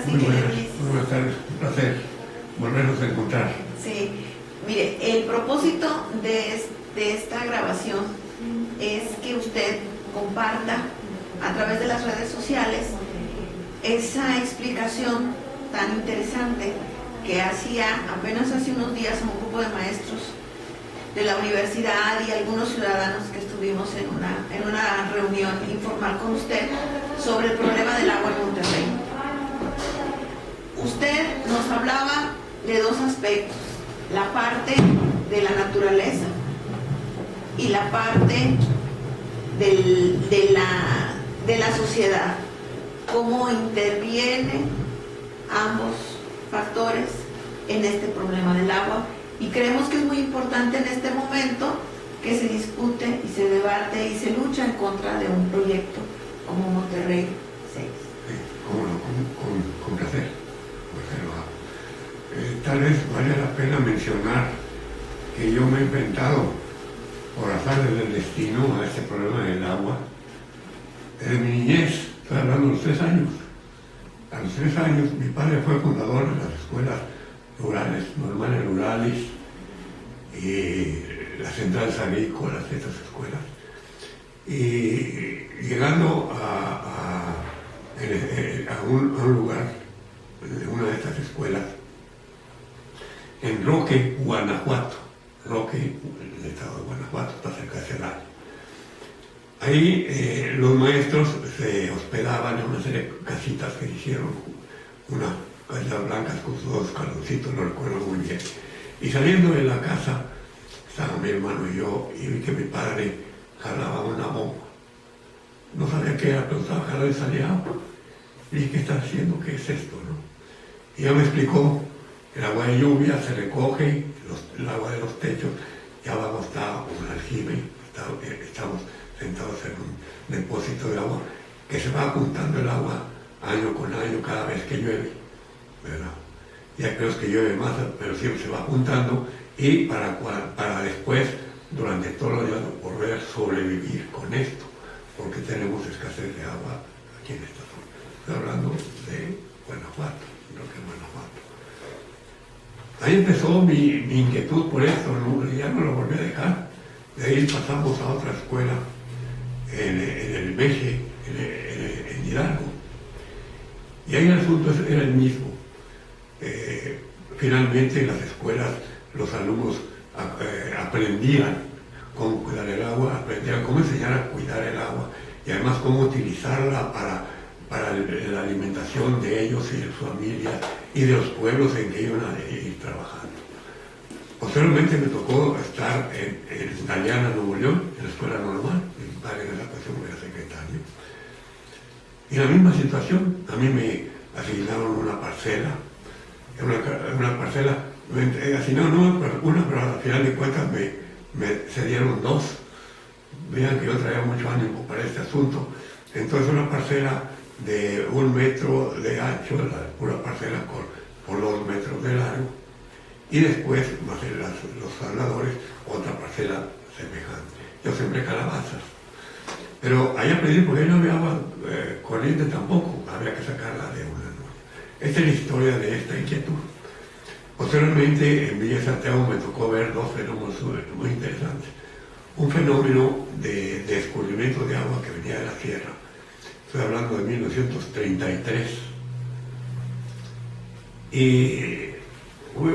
tardes, Muy ingeniero buenas, Ulises. muy buenas tardes, un placer volvernos a encontrar. Sí, mire, el propósito de esta grabación es que usted comparta a través de las redes sociales esa explicación tan interesante que hacía apenas hace unos días a un grupo de maestros de la universidad y algunos ciudadanos que estuvimos en una reunión informal con usted sobre el problema del agua en Monterrey. Usted nos hablaba de dos aspectos, la parte de la naturaleza y la parte de la sociedad, cómo intervienen ambos factores en este problema del agua, y creemos que es muy importante en este momento que se discute y se debate y se lucha en contra de un proyecto como Monterrey 6. Sí, con placer. Tal vez valga la pena mencionar que yo me he enfrentado por azares del destino a este problema del agua desde mi niñez. Estoy hablando de los 3 años. A los 3 años mi padre fue fundador de las escuelas rurales, normales rurales, y las centrales agrícolas, estas escuelas. Y llegando a un lugar de una de estas escuelas, en Roque, Guanajuato. Roque, en el estado de Guanajuato, está cerca de Celaya. Ahí los maestros se hospedaban en una serie de casitas que hicieron, unas casitas blancas con sus 2 escaloncitos, no recuerdo muy bien. Y saliendo de la casa, estaba mi hermano y yo, y vi que mi padre jalaba una bomba. No sabía qué era, pero estaba jalando y salía agua. Y dije, ¿qué está haciendo? ¿Qué es esto? ¿No? Y ya me explicó que el agua de lluvia se recoge, el agua de los techos, y abajo está un aljibe, estamos sentados en un depósito de agua, que se va juntando el agua año con año cada vez que llueve, ¿verdad? Y hay veces que llueve más, pero siempre se va juntando, y para después, durante todos los días, poder sobrevivir con esto, porque tenemos escasez de agua aquí en esta zona. Estoy hablando de Guanajuato, creo que Guanajuato. Ahí empezó mi inquietud por esto, ¿no? Y ya no lo volví a dejar. De ahí pasamos a otra escuela en el Meje, en Hidalgo. Y ahí el asunto era el mismo. Finalmente en las escuelas los alumnos aprendían cómo cuidar el agua, aprendían cómo enseñar a cuidar el agua y además cómo utilizarla para la alimentación de ellos y de sus familias y de los pueblos en que iban a ir trabajando. Posteriormente me tocó estar en Galeana, Nuevo León, en la escuela normal, mi padre en la ocasión era secretario. Y la misma situación, a mí me asignaron una parcela, me asignaron una, pero al final de cuentas me cedieron 2. Vean que yo traía mucho ánimo para este asunto. Entonces una parcela de 1 metro de ancho, la pura parcela por 2 metros de largo, y después, más los habladores, otra parcela semejante. Yo sembré calabazas. Pero ahí aprendí, porque ahí no había agua corriente tampoco, había que sacarla de una noche. Esta es la historia de esta inquietud. Posteriormente, en Villa Santiago me tocó ver 2 fenómenos muy interesantes. Un fenómeno de descubrimiento de agua que venía de la sierra. Estoy hablando de 1933. Y fue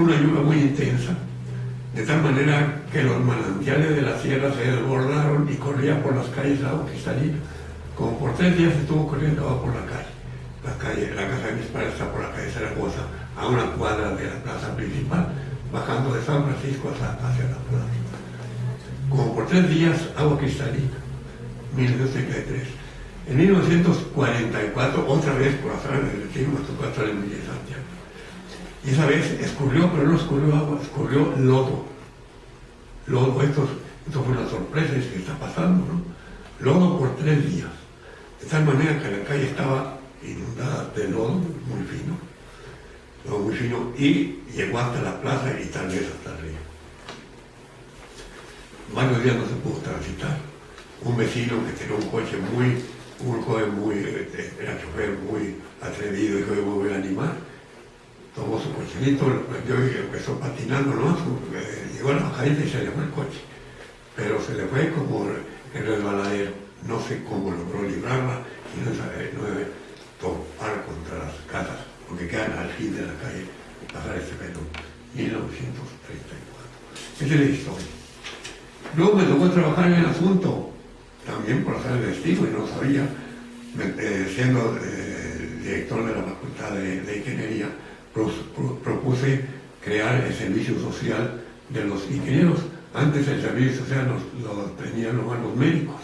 una lluvia muy intensa, de tal manera que los manantiales de la sierra se desbordaron y corría por las calles agua cristalina. Como por 3 días estuvo corriendo agua por la calle. La casa de mis padres está por la calle Zaragoza, a una cuadra de la plaza principal, bajando de San Francisco hacia la plaza. Como por 3 días agua cristalina, 1933. En 1944, otra vez por azar del destino, me tocó estar en Villa Santiago. Y esa vez escurrió, pero no escurrió agua, escurrió lodo. Lodo, esto fue una sorpresa, es que está pasando, ¿no? Lodo por 3 días. De tal manera que la calle estaba inundada de lodo muy fino, y llegó hasta la plaza y tal vez hasta arriba. Varios días no se pudo transitar. Un vecino que tenía un coche muy un joven era chofer muy atrevido, dijo, yo me voy a animar. Tomó su cocherito, lo prendió y empezó patinando, ¿no? Llegó a la bajadita y se le fue el coche. Pero se le fue como el resbaladero. No sé cómo logró librarla y no topar contra las casas, porque quedan al fin de la calle, pasar este fenómeno. 1934. Esa es la historia. Luego me tocó trabajar en el asunto, también por hacer el destino, y no sabía, siendo director de la Facultad de Ingeniería, propuse crear el servicio social de los ingenieros. Antes el servicio social lo tenían los médicos,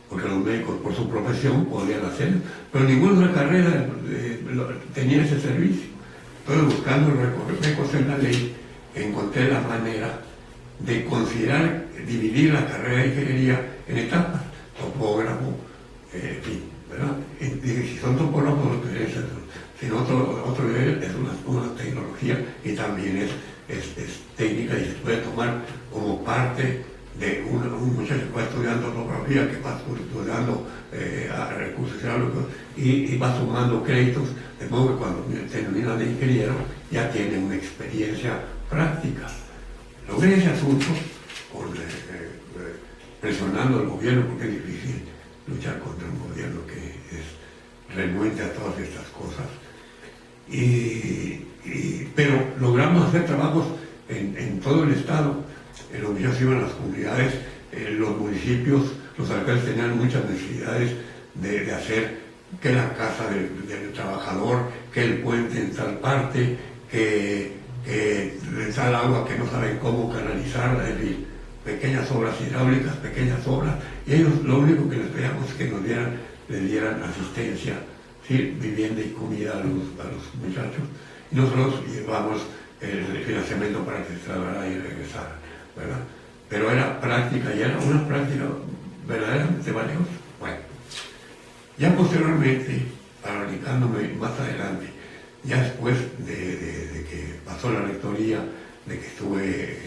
porque los médicos por su profesión podían hacerlo, pero ninguna otra carrera tenía ese servicio. Entonces, buscando recursos en la ley, encontré la manera de considerar, dividir la carrera de ingeniería en etapas, topógrafo, en fin, ¿verdad? Y si son topógrafos, si no, otro nivel es una tecnología y también es técnica y se puede tomar como parte de un muchacho que va estudiando topografía, que va estudiando recursos hidráulicos y va sumando créditos, de modo que cuando termina de ingeniero ya tiene una experiencia práctica. Logré ese asunto presionando al gobierno, porque es difícil luchar contra un gobierno que es renuente a todas estas cosas. Pero logramos hacer trabajos en todo el estado. En los días iban las comunidades, los municipios, los alcaldes tenían muchas necesidades de hacer que la casa del trabajador, que el puente en tal parte, que tal agua que no saben cómo canalizarla, es decir, pequeñas obras hidráulicas, pequeñas obras, y ellos lo único que les pedíamos es que les dieran asistencia, ¿sí? Vivienda y comida a los muchachos, y nosotros llevamos el financiamiento para que se trabajara y regresara, ¿verdad? Pero era práctica, y era una práctica verdaderamente valiosa. Bueno, ya posteriormente, radicándome más adelante, ya después de que pasó la rectoría, de que estuve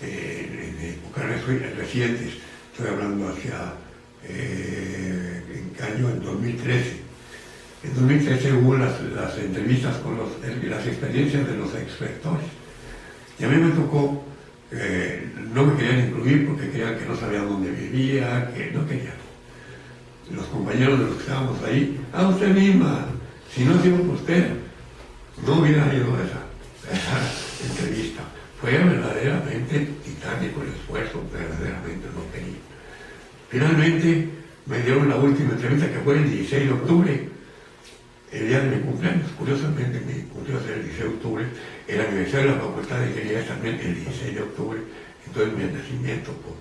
en épocas recientes, estoy hablando hacia ¿en qué año? En 2013. En 2013 hubo las entrevistas con las experiencias de los exrectores. Y a mí me tocó, no me querían incluir porque creían que no sabía dónde vivía, que no querían. Los compañeros de los que estábamos ahí, usted misma, si no ha sido por usted, no hubiera ido a esa entrevista. Fue verdaderamente titánico el esfuerzo, verdaderamente no quería. Finalmente me dieron la última entrevista, que fue el 16 de octubre, el día de mi cumpleaños. Curiosamente, mi cumpleaños era el 16 de octubre, el aniversario de la Facultad de Ingeniería también el 16 de octubre, entonces mi nacimiento con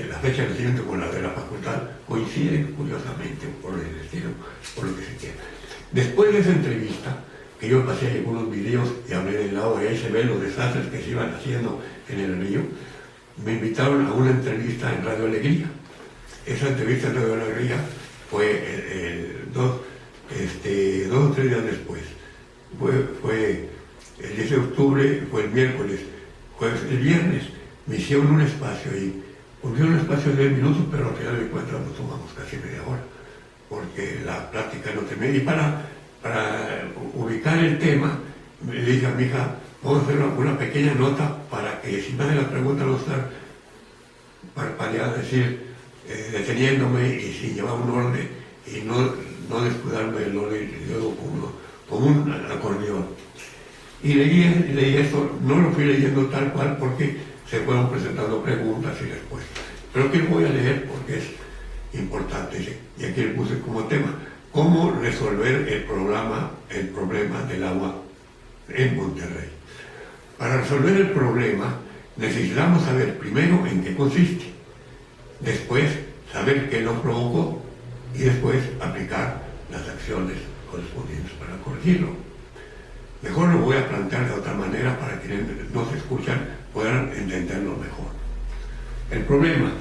la fecha de nacimiento con la de la facultad coinciden curiosamente por el destino, por lo que se quiera. Después de esa entrevista, que yo pasé algunos videos y hablé del lago, y ahí se ven los desastres que se iban haciendo en el río, me invitaron a una entrevista en Radio Alegría. Esa entrevista en Radio Alegría fue 2 o 3 días después. Fue el 10 de octubre, fue el miércoles, el viernes me hicieron un espacio ahí. Pusieron un espacio de 10 minutos, pero al final de cuentas nos tomamos casi media hora, porque la plática no terminó. Y para ubicar el tema, le dije a mi hija, vamos a hacer una pequeña nota para que si nadie la pregunta no estar parpadeada, es decir, deteniéndome y sin llevar un orden y no descuidarme del orden, luego como un acordeón. Y leí esto, no lo fui leyendo tal cual porque se fueron presentando preguntas y respuestas. Pero que voy a leer porque es importante, y aquí le puse como tema, cómo resolver el problema del agua en Monterrey. Para resolver el problema necesitamos saber primero en qué consiste, después saber qué lo provocó y después aplicar las acciones correspondientes para corregirlo. Mejor lo voy a plantear de otra manera para que nos escuchan puedan entenderlo mejor. El problema: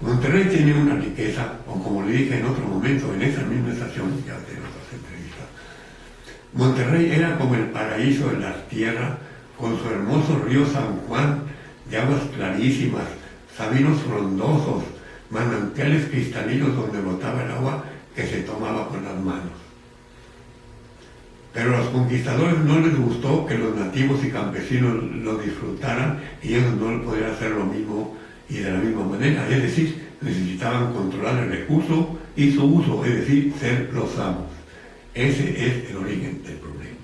Monterrey tiene una riqueza, o como le dije en otro momento, en esa misma estación, ya de otras entrevistas, Monterrey era como el paraíso de la tierra, con su hermoso río San Juan, de aguas clarísimas, sabinos frondosos, manantiales cristalinos donde brotaba el agua que se tomaba con las manos. Pero a los conquistadores no les gustó que los nativos y campesinos lo disfrutaran y ellos no podían hacer lo mismo y de la misma manera. Es decir, necesitaban controlar el recurso y su uso, es decir, ser los amos. Ese es el origen del problema.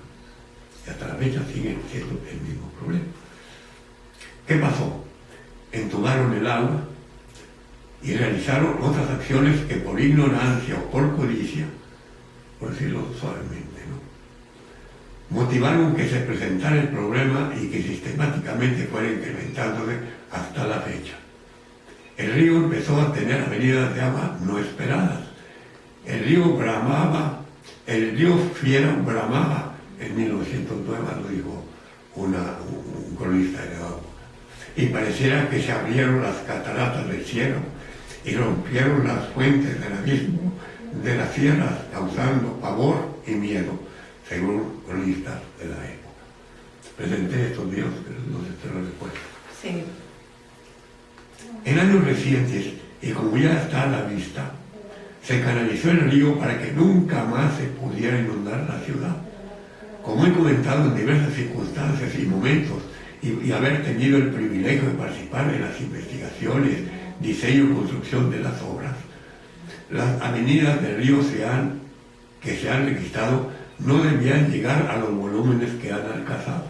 Y hasta la fecha siguen siendo el mismo problema. ¿Qué pasó? Entubaron el agua y realizaron otras acciones que por ignorancia o por codicia, por decirlo suavemente, motivaron que se presentara el problema y que sistemáticamente fuera incrementándose hasta la fecha. El río empezó a tener avenidas de agua no esperadas. El río Fiera bramaba en 1909, lo dijo un cronista de la agua. Y pareciera que se abrieron las cataratas del cielo y rompieron las fuentes del abismo de las sierras, causando pavor y miedo, según cronistas de la época. Presenté estos videos, pero no sé si lo recuerdo. Sí. En años recientes, y como ya está a la vista, se canalizó el río para que nunca más se pudiera inundar la ciudad. Como he comentado en diversas circunstancias y momentos, y haber tenido el privilegio de participar en las investigaciones, diseño y construcción de las obras, las avenidas del río que se han registrado no debían llegar a los volúmenes que han alcanzado.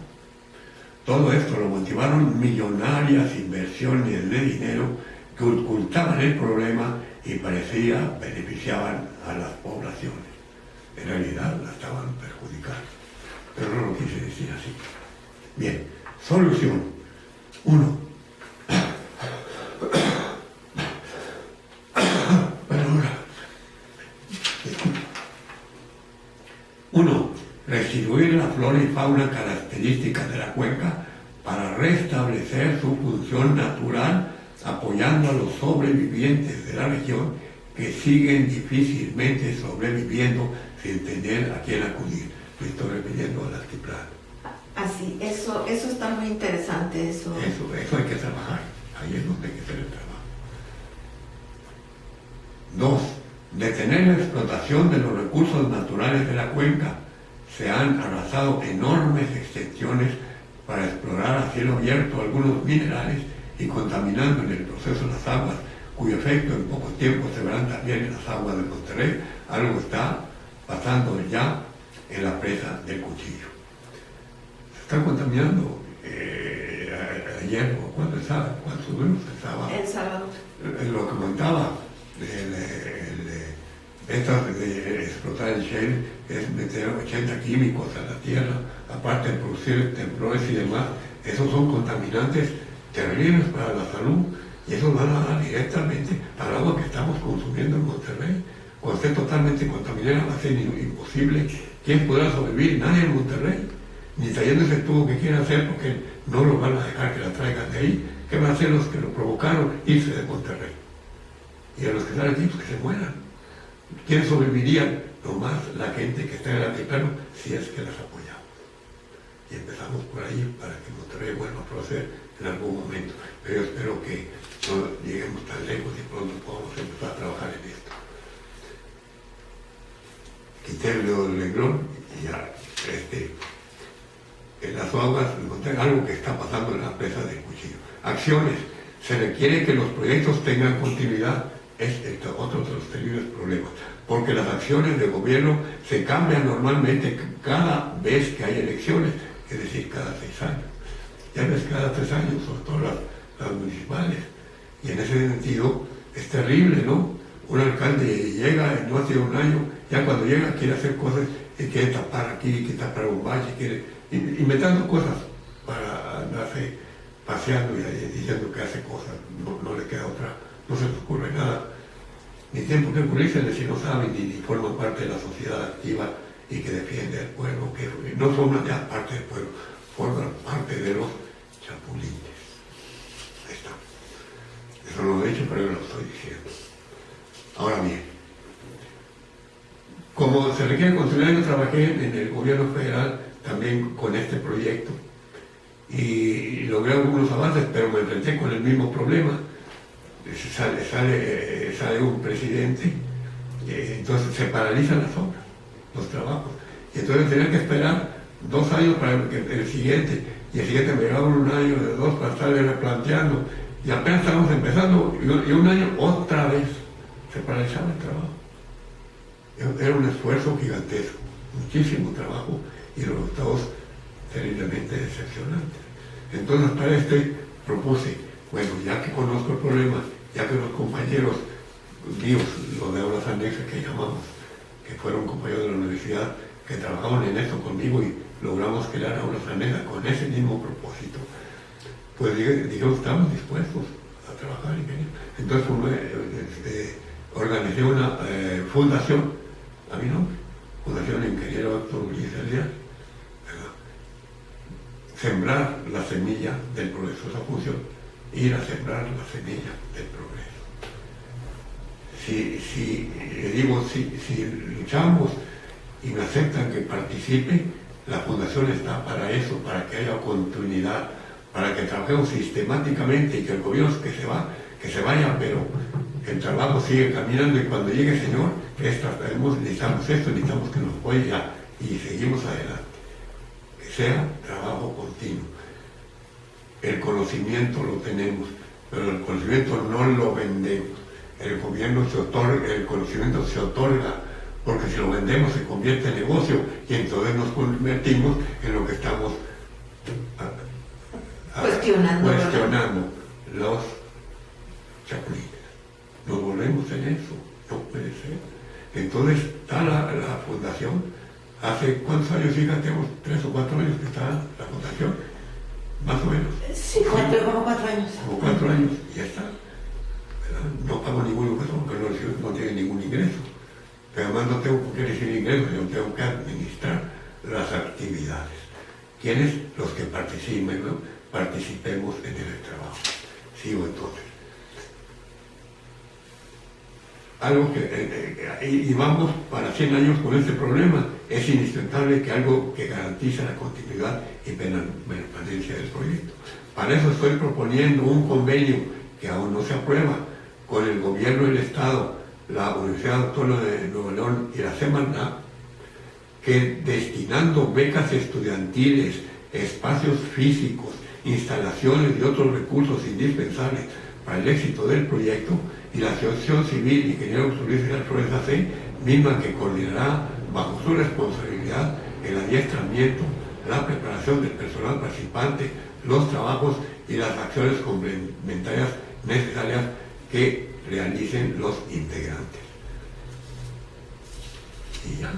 Todo esto lo motivaron millonarias inversiones de dinero que ocultaban el problema y parecía beneficiaban a las poblaciones. En realidad la estaban perjudicando, pero no lo quise decir así. Bien, solución. 1. Restituir la flora y fauna características de la cuenca para restablecer su función natural, apoyando a los sobrevivientes de la región que siguen difícilmente sobreviviendo sin tener a quién acudir. Me estoy refiriendo al altiplano. Así, eso está muy interesante. Eso hay que trabajar. Ahí es donde hay que hacer el trabajo. 2. Detener la explotación de los recursos naturales de la cuenca. Se han arrasado enormes extensiones para explorar a cielo abierto algunos minerales y contaminando en el proceso las aguas, cuyo efecto en poco tiempo se verán también en las aguas de Monterrey. Algo está pasando ya en la presa del Cuchillo. Se está contaminando ayer, o ¿cuándo estaba? ¿Cuántos tuvimos el sábado? El sábado. Lo que comentaba, de explotar el shale es meter 80 químicos a la tierra, aparte de producir temblores y demás. Esos son contaminantes terribles para la salud y esos van a dar directamente al agua que estamos consumiendo en Monterrey. Cuando esté totalmente contaminada va a ser imposible. ¿Quién podrá sobrevivir? Nadie en Monterrey. Ni trayendo ese tubo que quieren hacer porque no lo van a dejar que la traigan de ahí. ¿Qué van a hacer los que lo provocaron? Irse de Monterrey. Y a los que están aquí, pues que se mueran. ¿Quiénes sobrevivirían? Nomás la gente que está en el altiplano, si es que las apoyamos. Y empezamos por ahí para que Monterrey vuelva a proceder en algún momento. Pero yo espero que no lleguemos tan lejos y pronto podamos empezar a trabajar en esto. Quité el dedo del renglón y ya, en las aguas encontré algo que está pasando en la presa del Cuchillo. Acciones. Se requiere que los proyectos tengan continuidad. Es otro de los terribles problemas, porque las acciones de gobierno se cambian normalmente cada vez que hay elecciones, es decir, cada 6 años. Ya ves, cada 3 años, sobre todo las municipales. Y en ese sentido es terrible, ¿no? Un alcalde llega, no ha sido un año, ya cuando llega quiere hacer cosas, y quiere tapar aquí, quiere tapar un valle, quiere inventando cosas para andarse paseando y diciendo que hace cosas, no le queda otra. No se les ocurre nada, ni tiempo que ocurrirse si no saben ni forman parte de la sociedad activa y que defiende al pueblo, que no forman ya parte del pueblo, forman parte de los chapulines. Ahí está. Eso no lo he dicho, pero yo lo estoy diciendo. Ahora bien, como se requiere construir, yo trabajé en el gobierno federal también con este proyecto y logré algunos avances, pero me enfrenté con el mismo problema. sale un presidente, entonces se paralizan las obras, los trabajos. Y entonces tenían que esperar 2 años para el siguiente, y el siguiente me llevaba 1 año, de 2 para estarle replanteando, y apenas estábamos empezando, y 1 año otra vez se paralizaba el trabajo. Era un esfuerzo gigantesco, muchísimo trabajo, y los resultados terriblemente decepcionantes. Entonces para propuse, bueno, ya que conozco el problema, ya que los compañeros míos, los de aulas anexas que llamamos, que fueron compañeros de la universidad, que trabajaban en esto conmigo y logramos crear aulas anexas con ese mismo propósito, pues dijeron, estamos dispuestos a trabajar. Entonces organicé una fundación, a mi nombre, Fundación Ingeniero Héctor Ulises Leal, sembrar la semilla del progreso, esa función, ir a sembrar la semilla del progreso. Si luchamos y me aceptan que participe, la fundación está para eso, para que haya continuidad, para que trabajemos sistemáticamente y que el gobierno que se vaya, pero el trabajo sigue caminando, y cuando llegue el Señor, necesitamos esto, necesitamos que nos apoye ya, y seguimos adelante. Que sea trabajo continuo. El conocimiento lo tenemos, pero el conocimiento no lo vendemos. El conocimiento se otorga, porque si lo vendemos se convierte en negocio, y entonces nos convertimos en lo que estamos cuestionando los chapulines. Nos volvemos en eso, no puede ser. Entonces está la fundación. ¿Hace cuántos años? Fíjate, tenemos 3 o 4 años que está la fundación, más o menos. Sí, como 4 años. Como 4 años, y ya está. ¿Verdad? No pago ningún impuesto porque no tiene ningún ingreso. Pero además no tengo que recibir ingresos, yo tengo que administrar las actividades. ¿Quiénes? Los que participemos en el trabajo. Sigo entonces. Algo y vamos para 100 años con este problema. Es indispensable que algo que garantice la continuidad y permanencia del proyecto. Para eso estoy proponiendo un convenio que aún no se aprueba con el gobierno del Estado, la Universidad Autónoma de Nuevo León y la Semarnat, que destinando becas estudiantiles, espacios físicos, instalaciones y otros recursos indispensables para el éxito del proyecto, y la Asociación Civil Ingeniero Ulises Leal Flores AC, misma que coordinará bajo su responsabilidad el adiestramiento, la preparación del personal participante, los trabajos y las acciones complementarias necesarias que realicen los integrantes. Y ya,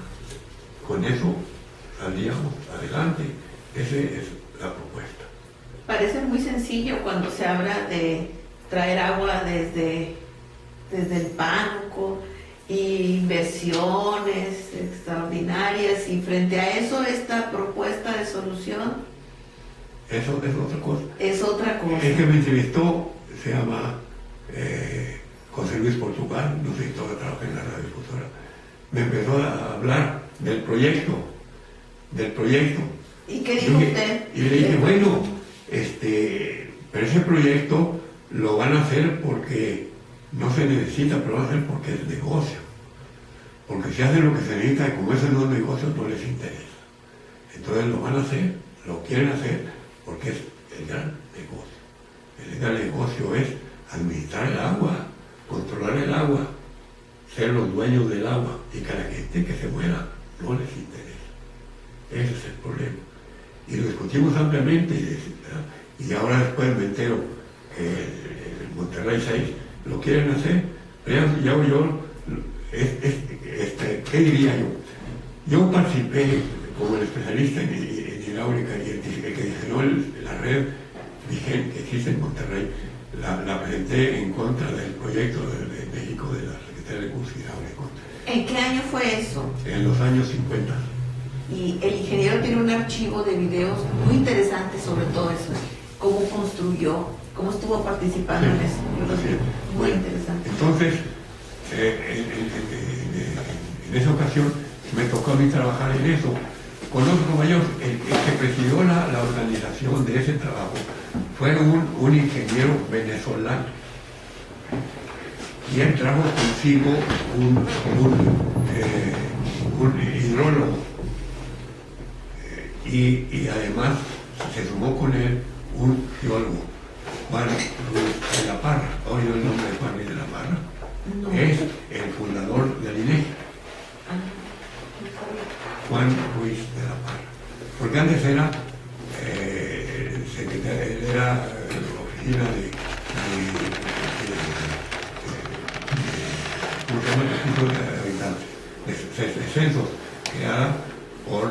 con eso saldríamos adelante. Esa es la propuesta. Parece muy sencillo cuando se habla de traer agua desde el pánuco, inversiones extraordinarias, y frente a eso esta propuesta de solución. Eso es otra cosa. Es otra cosa. El que me entrevistó se llama José Luis Portugal, no sé si todavía trabaja en la radiodifusora. Me empezó a hablar del proyecto. ¿Y qué dijo usted? Y le dije, bueno, pero ese proyecto lo van a hacer porque no se necesita, pero lo van a hacer porque es negocio. Porque si hacen lo que se necesita, y como eso no es negocio, no les interesa. Entonces lo van a hacer, lo quieren hacer, porque es el gran negocio. El gran negocio es administrar el agua, controlar el agua, ser los dueños del agua, y que a la gente que se muera no les interesa. Ese es el problema. Y lo discutimos ampliamente, y ahora después me entero que el Monterrey 6 lo quieren hacer, pero ¿qué diría yo? Yo participé como el especialista en hidráulica, y el que diseñó la red vigente que existe en Monterrey, la presenté en contra del proyecto de México de la Secretaría de Recursos Hidráulicos. ¿En qué año fue eso? En los años 50. Y el ingeniero tiene un archivo de videos muy interesante sobre todo eso, cómo construyó, cómo estuvo participando en eso. Yo lo sé, muy interesante. Entonces, en esa ocasión me tocó a mí trabajar en eso. Con otros compañeros, el que presidió la organización de ese trabajo fue un ingeniero venezolano, Y él trajo consigo un hidrólogo. Y además se sumó con él un geólogo, Juan Ruiz de la Parra. ¿Ha oído el nombre de Juan Ruiz de la Parra? No. Es el fundador del INEGI. Juan Ruiz de la Parra. Porque antes era era la oficina de habitantes, de censos, creada por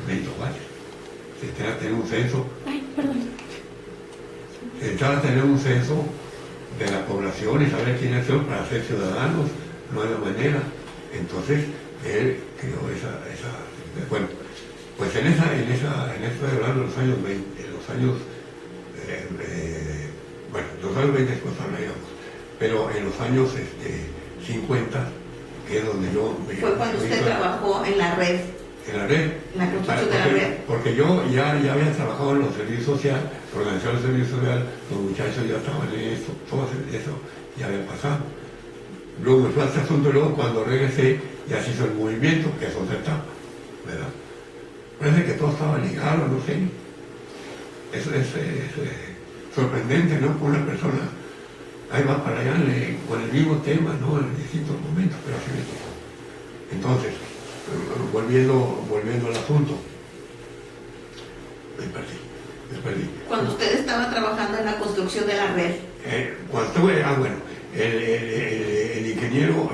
Benito Juárez. Se necesitaba tener un censo. Se necesitaba tener un censo de la población y saber quiénes son para ser ciudadanos, no hay manera. Entonces, él creó esa bueno, pues en esa hablando de los años 20, los años 20 después hablaríamos, pero en los años 50, que es donde yo fue cuando usted trabajó en la red. En la red. En la construcción de la red. Porque yo ya había trabajado en los servicios sociales, organización de servicios sociales, los muchachos ya estaban en esto, todo eso ya había pasado. Luego me fue a este asunto, luego cuando regresé ya se hizo el movimiento, que es otra etapa, ¿verdad? Parece que todo estaba ligado, no sé. Eso es sorprendente, ¿no? Una persona ahí va para allá con el mismo tema, ¿no? En distintos momentos, pero así me tocó. Entonces, volviendo al asunto, me perdí. Cuando usted estaba trabajando en la construcción de la red. Cuando estuve, bueno, el ingeniero,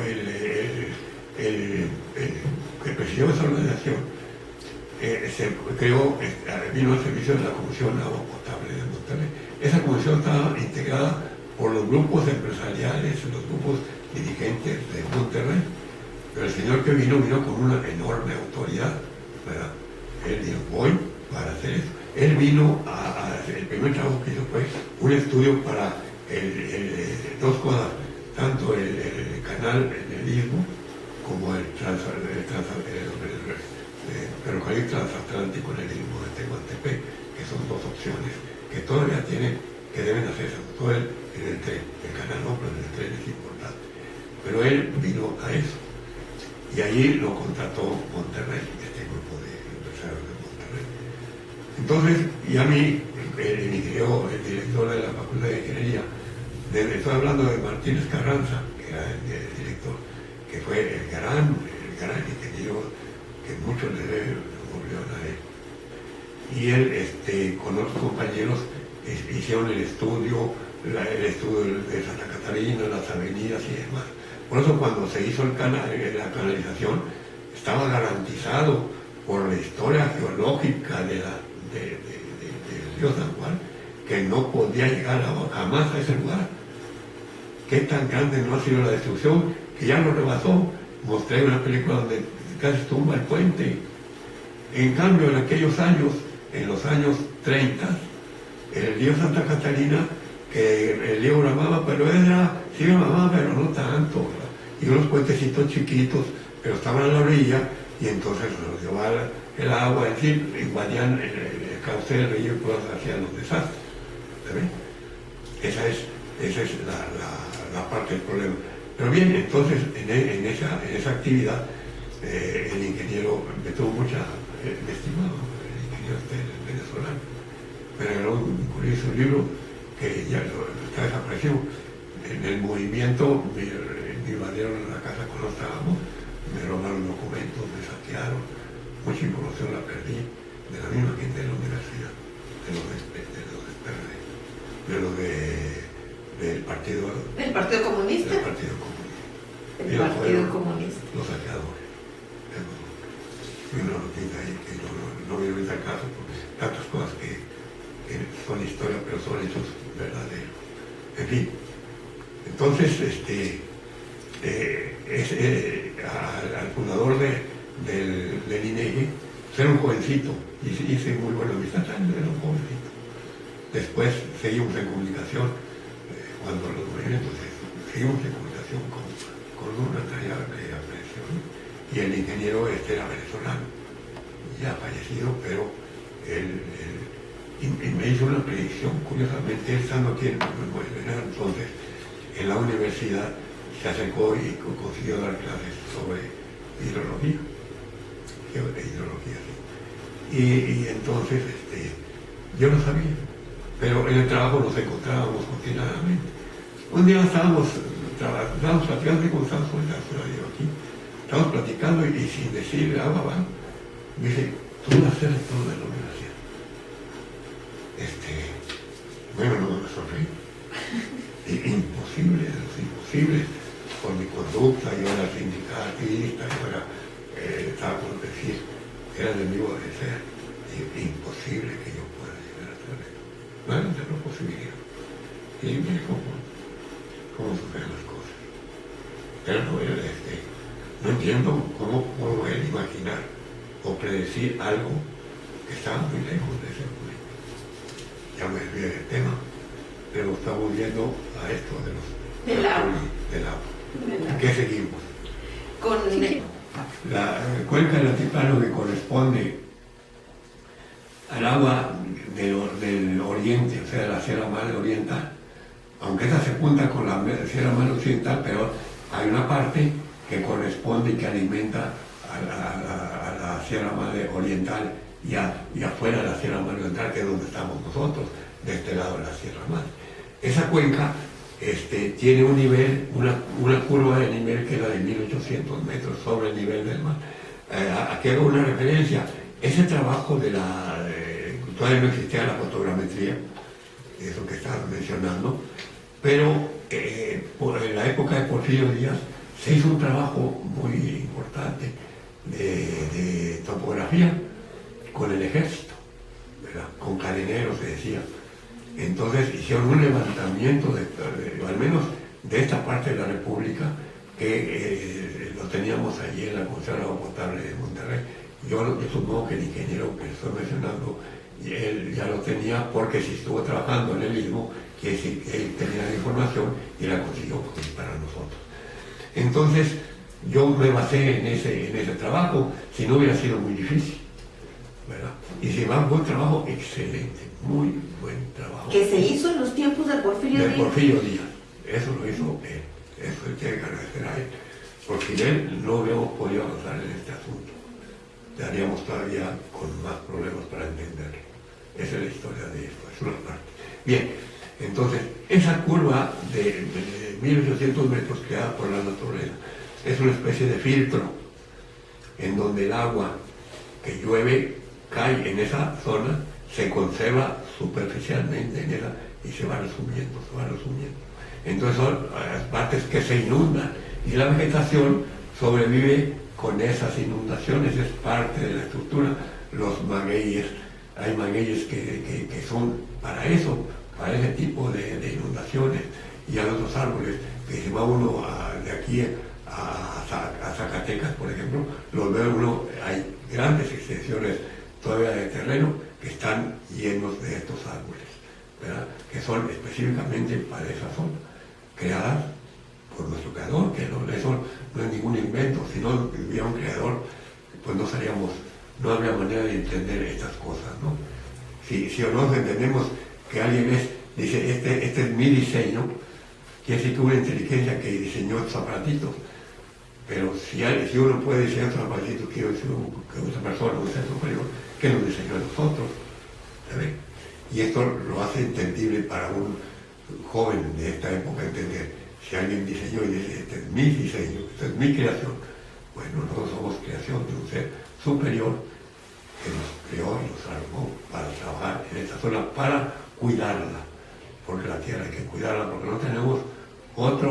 que presidió esa organización, se creó, vino al servicio de la Comisión de Agua Potable de Monterrey. Esa comisión estaba integrada por los grupos empresariales, los grupos dirigentes de Monterrey. Pero el señor que vino con una enorme autoridad, ¿verdad? Él dijo, voy para hacer eso. Él vino el primer trabajo que hizo fue un estudio para dos cosas, tanto el canal en el Istmo como el ferrocarril transatlántico en el Istmo de Tehuantepec, que son dos opciones que todavía deben hacerse. Todo el tren, el canal no, pero el tren es importante. Pero él vino a eso. Y allí lo contrató Monterrey, este grupo de empresarios de Monterrey. Entonces, y a mí, el director de la Facultad de Ingeniería, estoy hablando de Martínez Carranza, que era el director, que fue el gran ingeniero que muchos le volvieron a él. Y él, con otros compañeros, hicieron el estudio de Santa Catarina, las avenidas y demás. Por eso cuando se hizo la canalización, estaba garantizado por la historia geológica del río San Juan, que no podía llegar jamás a ese lugar. Qué tan grande no ha sido la destrucción, que ya lo rebasó. Mostré una película donde casi tumba el puente. En cambio, en aquellos años, en los años 30, el río Santa Catarina, que el río bramaba, pero sí bramaba, pero no tanto, ¿verdad? Y unos puentecitos chiquitos, pero estaban a la orilla, y entonces los llevaba el agua, es decir, invadían el cauce del río y pues hacían los desastres. ¿Sabes? Esa es la parte del problema. Pero bien, entonces en esa actividad el ingeniero me tuvo me estimaba, el ingeniero venezolano. Me regaló un curioso libro que ya está desaparecido. En el movimiento me invadieron en la casa cuando estábamos, me robaron documentos, me saquearon, mucha información la perdí, de la misma gente de la universidad, del partido. ¿Del Partido Comunista? Del Partido Comunista. El Partido Comunista. Los saqueadores. Una noticia ahí que no viene ahorita al caso, porque tantas cosas que son historia, pero son hechos verdaderos. En fin, entonces, al fundador del INEGI, era un jovencito, y hice muy buena amistad, era un jovencito. Después seguimos en comunicación, cuando los movimientos, seguimos en comunicación con una tarea de apreciación, y el ingeniero era venezolano, ya fallecido, pero y me hizo una predicción, curiosamente, estando aquí en Nueva York, entonces, en la universidad se acercó y consiguió dar clases sobre hidrología, sí. Y entonces yo no sabía, pero en el trabajo nos encontrábamos continuadamente. Un día estábamos platicando con Estados Unidos, aquí, estábamos platicando y sin decir agua, me dice, tú vas a ser todo de la universidad. Bueno, no me sonreí. Imposible, de los imposibles, por mi conducta, yo era sindicalista, yo era, estaba por decir, era de mi obedecer. Imposible que yo pueda llegar a hacer eso. No era una posibilidad. Y mire cómo suceden las cosas. Pero no entiendo cómo puedo él imaginar o predecir algo que estaba muy lejos de ese momento. Ya me desvié del tema, pero estamos viendo a esto del agua. ¿Qué seguimos? Con la cuenca del altiplano que corresponde al agua del oriente, o sea, de la Sierra Madre Oriental, aunque esa se junta con la Sierra Madre Occidental, pero hay una parte que corresponde y que alimenta a la Sierra Madre Oriental y afuera de la Sierra Madre Oriental, que es donde estamos nosotros, de este lado de la Sierra Madre. Esa cuenca tiene un nivel, una curva de nivel que es la de 1800 metros sobre el nivel del mar. Aquí hago una referencia. Ese trabajo todavía no existía la fotogrametría, eso que estabas mencionando, pero en la época de Porfirio Díaz se hizo un trabajo muy importante de topografía con el ejército, ¿verdad? Con cadeneros, se decía. Entonces hicieron un levantamiento, al menos de esta parte de la República, que lo teníamos allí en la Comisión de Agua Potable de Monterrey. Yo supongo que el ingeniero que estoy mencionando, él ya lo tenía porque si estuvo trabajando en el mismo, quiere decir que él tenía la información y la consiguió para nosotros. Entonces yo me basé en ese trabajo, si no hubiera sido muy difícil, ¿verdad? Y se va un buen trabajo, excelente, muy buen trabajo. Que se hizo en los tiempos de Porfirio Díaz. De Porfirio Díaz, eso lo hizo él, eso hay que agradecer a él, porque él no hubiéramos podido avanzar en este asunto. Estaríamos todavía con más problemas para entenderlo. Esa es la historia de esto, es una parte. Bien, entonces, esa curva de 1800 metros creada por la naturaleza es una especie de filtro en donde el agua que llueve cae en esa zona, se conserva superficialmente en ella y se va resumiendo. Entonces son las partes que se inundan y la vegetación sobrevive con esas inundaciones, es parte de la estructura. Los magueyes, hay magueyes que son para eso, para ese tipo de inundaciones, y hay otros árboles que se va uno de aquí a Zacatecas, por ejemplo, los ve uno, hay grandes extensiones todavía de terreno que están llenos de estos árboles, ¿verdad? Que son específicamente para esa zona, creadas por nuestro creador, que eso no es ningún invento. Si no hubiera un creador, pues no habría manera de entender estas cosas, ¿no? Si o no entendemos que alguien dice, este es mi diseño, quiere decir que hubo una inteligencia que diseñó estos aparatitos, pero si uno puede diseñar estos aparatitos, quiero decir que otra persona, un ser superior, que nos diseñó a nosotros, ¿sabes? Y esto lo hace entendible para un joven de esta época entender. Si alguien diseñó y dice, este es mi diseño, esta es mi creación, bueno, nosotros somos creación de un ser superior que nos creó y nos armó para trabajar en esta zona, para cuidarla, porque la Tierra hay que cuidarla, porque no tenemos otra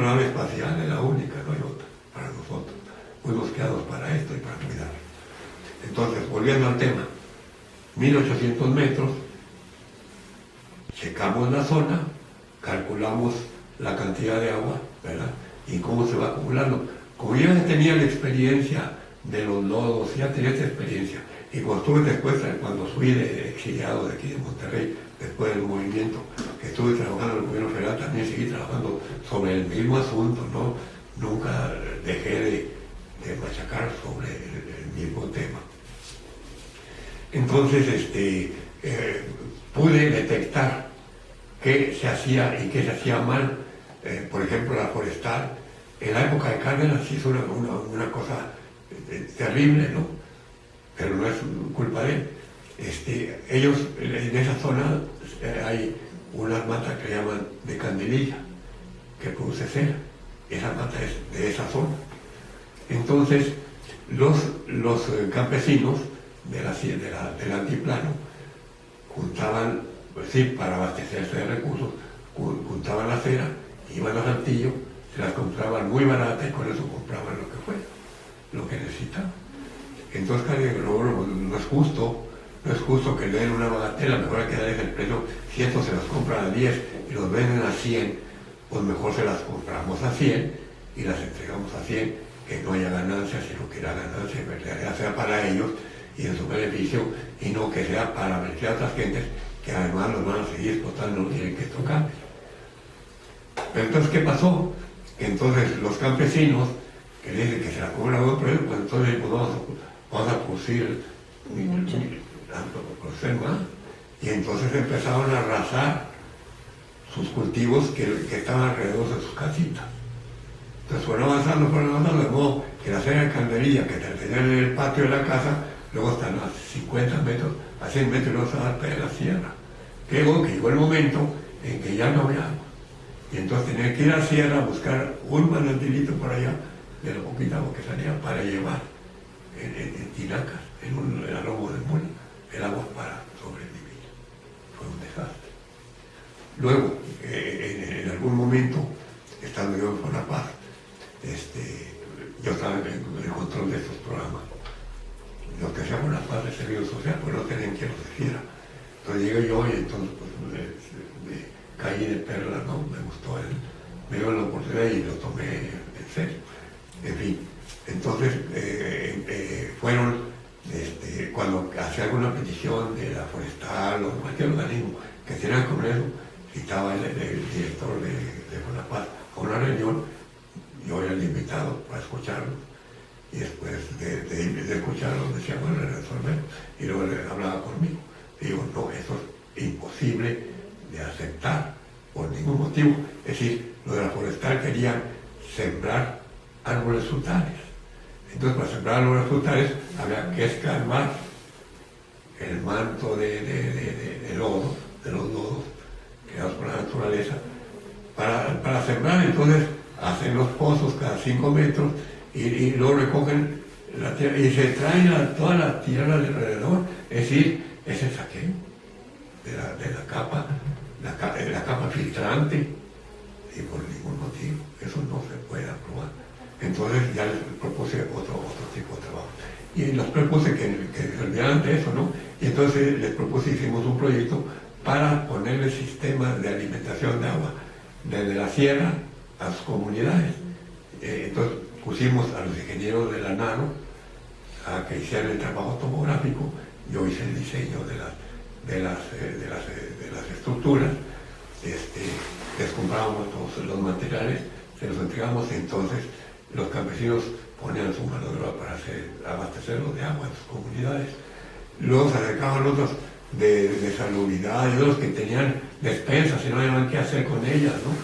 nave espacial, es la única, no hay otra para nosotros. Fuimos creados para esto y para cuidarla. Entonces, volviendo al tema, 1800 metros, checamos la zona, calculamos la cantidad de agua, ¿verdad? Y cómo se va acumulando. Como yo ya tenía la experiencia de los lodos, ya tenía esta experiencia, y cuando estuve después, cuando fui exiliado de aquí de Monterrey, después del movimiento, que estuve trabajando en el gobierno federal, también seguí trabajando sobre el mismo asunto, ¿no? Nunca dejé de machacar sobre el mismo tema. Entonces, pude detectar qué se hacía y qué se hacía mal. Por ejemplo, la forestal, en la época de Cárdenas hizo una cosa terrible, ¿no? Pero no es culpa de él. Ellos, en esa zona hay unas matas que llaman de candelilla, que produce cera. Esa mata es de esa zona. Entonces, los campesinos del altiplano juntaban, pues sí, para abastecerse de recursos, juntaban la cera, iban a Saltillo, se las compraban muy baratas y con eso compraban lo que fuera, lo que necesitaban. Entonces, no es justo que le den una bagatela, mejor hay que darles el precio. Si estos se los compran a 10 y los venden a 100, pues mejor se las compramos a 100 y las entregamos a 100, que no haya ganancia, sino que la ganancia en realidad sea para ellos y en su beneficio, y no que sea para beneficiar a otras gentes que además los van a seguir explotando, no tienen que tocar. Pero entonces, ¿qué pasó? Que entonces los campesinos que dicen que se la cobran otro, pues entonces pues vamos a producir más. Y entonces empezaron a arrasar sus cultivos que estaban alrededor de sus casitas. Entonces fueron avanzando, de modo que la cera de candelilla que tenían en el patio de la casa, luego están a 50 metros, a 100 metros y luego se van a la sierra. Que llegó el momento en que ya no había agua. Y entonces tenían que ir a la sierra a buscar un manantilito por allá de lo poquito agua que salía para llevar en tinacas, en el lomo de mula, el agua para sobrevivir. Fue un desastre. Luego, en algún momento, estando yo en Bonaparte, yo estaba en el control de estos programas. Lo que hacía Bonaparte de servicio social, pues no tenían quien los hiciera. Entonces llegué yo y entonces pues, me caí de perla, ¿no? Me gustó me dio la oportunidad y lo tomé en serio. En fin, entonces fueron, cuando hacía alguna petición de la forestal o cualquier organismo que tenía con eso, citaba el director de Bonaparte a una reunión, yo era el invitado para escucharlo, y después de escucharlo decía, bueno, resolver, y luego le hablaba conmigo. Digo, no, eso es imposible de aceptar por ningún motivo. Es decir, lo de la forestal querían sembrar árboles frutales. Entonces, para sembrar árboles frutales había que escarbar el manto de lodo, de los lodos creados por la naturaleza. Para sembrar, entonces, hacen los pozos cada 5 metros y luego recogen la tierra y se traen toda la tierra de alrededor. Es decir, es el saqueo de la capa filtrante, y por ningún motivo. Eso no se puede aprobar. Entonces ya les propuse otro tipo de trabajo. Y les propuse que se olvidaran de eso, ¿no? Y entonces les propuse, hicimos un proyecto para ponerle sistemas de alimentación de agua desde la sierra a sus comunidades. Entonces pusimos a los ingenieros de la NANO a que hicieran el trabajo topográfico. Yo hice el diseño de las estructuras, les comprábamos todos los materiales, se los entregamos y entonces los campesinos ponían su mano de obra para abastecerlos de agua en sus comunidades. Luego se acercaban otros de salubridad y otros que tenían despensas y no sabían qué hacer con ellas, ¿no?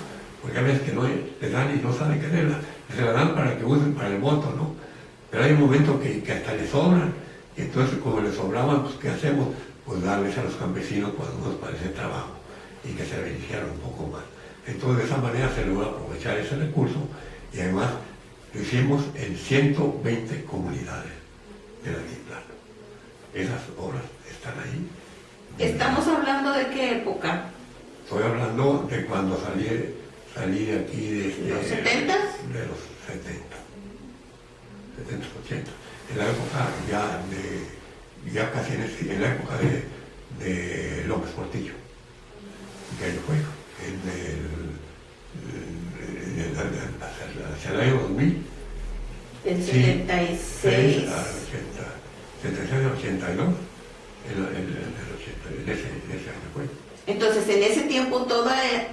Porque a veces que no les dan y no saben qué hacerlas, se las dan para que usen para el voto, ¿no? Pero hay un momento que hasta les sobran. Y entonces, como les sobraban, pues ¿qué hacemos? Pues darles a los campesinos cuando nos parece trabajo y que se beneficiaran un poco más. Entonces, de esa manera se logró aprovechar ese recurso y además lo hicimos en 120 comunidades del altiplano. Esas obras están ahí. ¿Estamos hablando de qué época? Estoy hablando de cuando salí de aquí de ¿Los 70? De los 70, 80. En la época ya casi en la época de López Portillo, que año fue, hacia el año 2000. El 76. Sí, al 76 al 82, en ese año fue. Entonces, en ese tiempo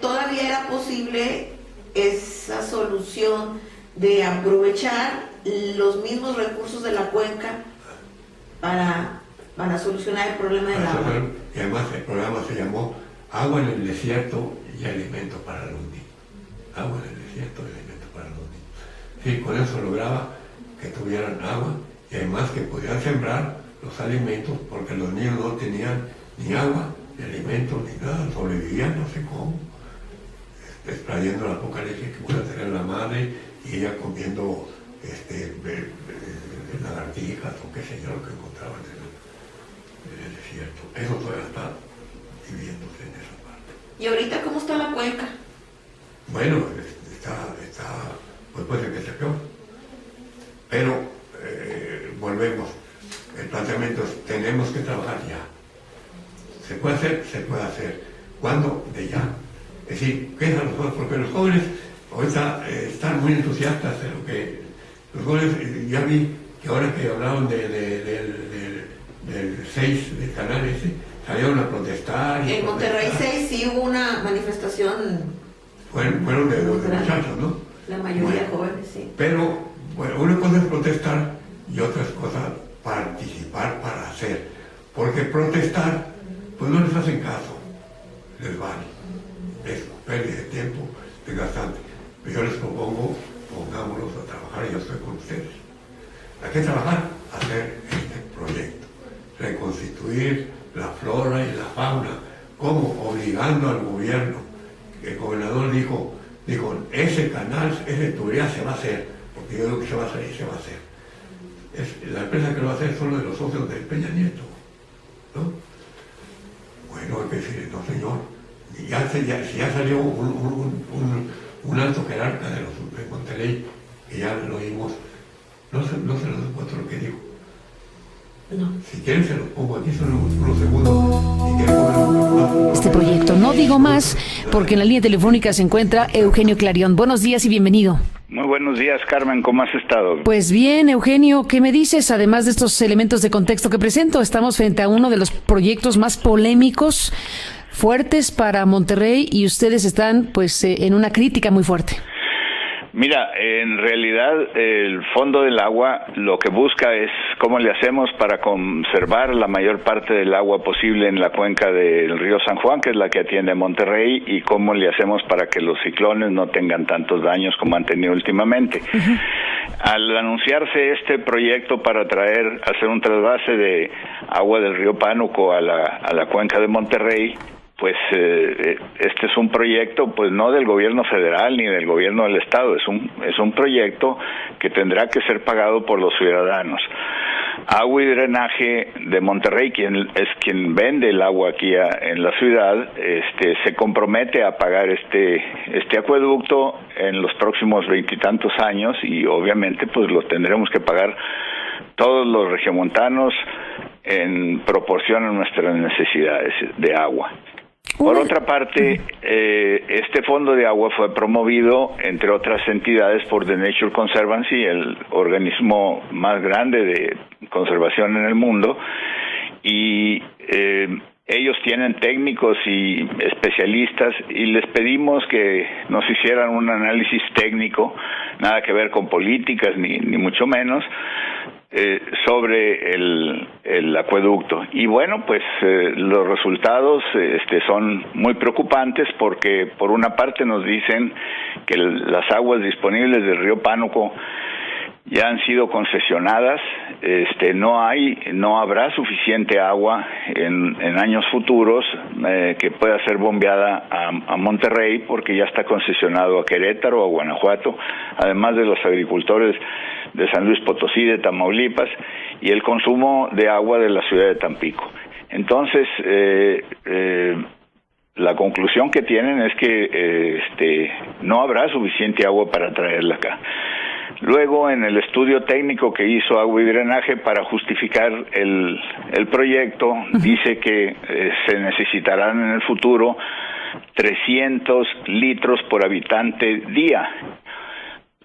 todavía era posible esa solución de aprovechar los mismos recursos de la cuenca para solucionar el problema del agua. Y además el programa se llamó agua en el desierto y alimento para los niños. Agua en el desierto y alimento para los niños. Sí, con eso lograba que tuvieran agua y además que pudieran sembrar los alimentos, porque los niños no tenían ni agua, ni alimentos, ni nada, sobrevivían no sé cómo, extrayendo la poca leche que pueda tener la madre y ella comiendo lagartijas o qué sé yo, lo que encontraban en el desierto. Eso todavía está viviéndose en esa parte. ¿Y ahorita cómo está la cuenca? Bueno, pues puede ser que sea peor. Pero volvemos. El planteamiento es, tenemos que trabajar ya. ¿Se puede hacer? Se puede hacer. ¿Cuándo? De ya. Es decir, ¿qué es a los jóvenes? Porque los jóvenes ahorita están muy entusiastas de lo que... Los jóvenes, ya vi que ahora que hablaban del 6 del canal ese, salieron a protestar. En Monterrey 6 sí hubo una manifestación. Fueron de los muchachos, ¿no? La mayoría jóvenes, sí. Pero, bueno, una cosa es protestar y otra cosa participar para hacer. Porque protestar, pues no les hacen caso, les vale. Es pérdida de tiempo, desgastante. Pero yo les propongo, pongámonos a trabajar, yo estoy con ustedes. Hay que trabajar, hacer este proyecto, reconstituir la flora y la fauna, como obligando al gobierno. El gobernador dijo, ese canal, ese tubería se va a hacer, porque yo digo que se va a hacer y se va a hacer. La empresa que lo va a hacer son los de los socios de Peña Nieto, ¿no? Bueno, hay que decir, no señor, si ya salió un alto jerarca de los de Monterrey, que ya lo oímos, no se los encuentro lo que dijo. No. Si quieren se los pongo aquí, son unos segundos. Si quieren, este proyecto. No digo más, porque en la línea telefónica se encuentra Eugenio Clarion. Buenos días y bienvenido. Muy buenos días, Carmen, ¿cómo has estado? Pues bien, Eugenio, ¿qué me dices? Además de estos elementos de contexto que presento, estamos frente a uno de los proyectos más polémicos, fuertes para Monterrey, y ustedes están pues en una crítica muy fuerte. Mira, en realidad el Fondo del Agua lo que busca es cómo le hacemos para conservar la mayor parte del agua posible en la cuenca del río San Juan, que es la que atiende a Monterrey, y cómo le hacemos para que los ciclones no tengan tantos daños como han tenido últimamente. Uh-huh. Al anunciarse este proyecto para hacer un trasvase de agua del río Pánuco a la cuenca de Monterrey, pues este es un proyecto pues no del gobierno federal ni del gobierno del estado, es un proyecto que tendrá que ser pagado por los ciudadanos. Agua y Drenaje de Monterrey, quien vende el agua aquí en la ciudad, se compromete a pagar este acueducto en los próximos 20 y tantos años, y obviamente pues lo tendremos que pagar todos los regiomontanos en proporción a nuestras necesidades de agua. Por otra parte, este fondo de agua fue promovido, entre otras entidades, por The Nature Conservancy, el organismo más grande de conservación en el mundo, y ellos tienen técnicos y especialistas, y les pedimos que nos hicieran un análisis técnico, nada que ver con políticas ni mucho menos, sobre el acueducto. Y bueno, pues los resultados son muy preocupantes, porque por una parte nos dicen que las aguas disponibles del río Pánuco ya han sido concesionadas, no habrá suficiente agua en años futuros que pueda ser bombeada a Monterrey, porque ya está concesionado a Querétaro, a Guanajuato, además de los agricultores de San Luis Potosí, de Tamaulipas, y el consumo de agua de la ciudad de Tampico. Entonces, la conclusión que tienen es que no habrá suficiente agua para traerla acá. Luego, en el estudio técnico que hizo Agua y Drenaje para justificar el proyecto, dice que se necesitarán en el futuro 300 litros por habitante día.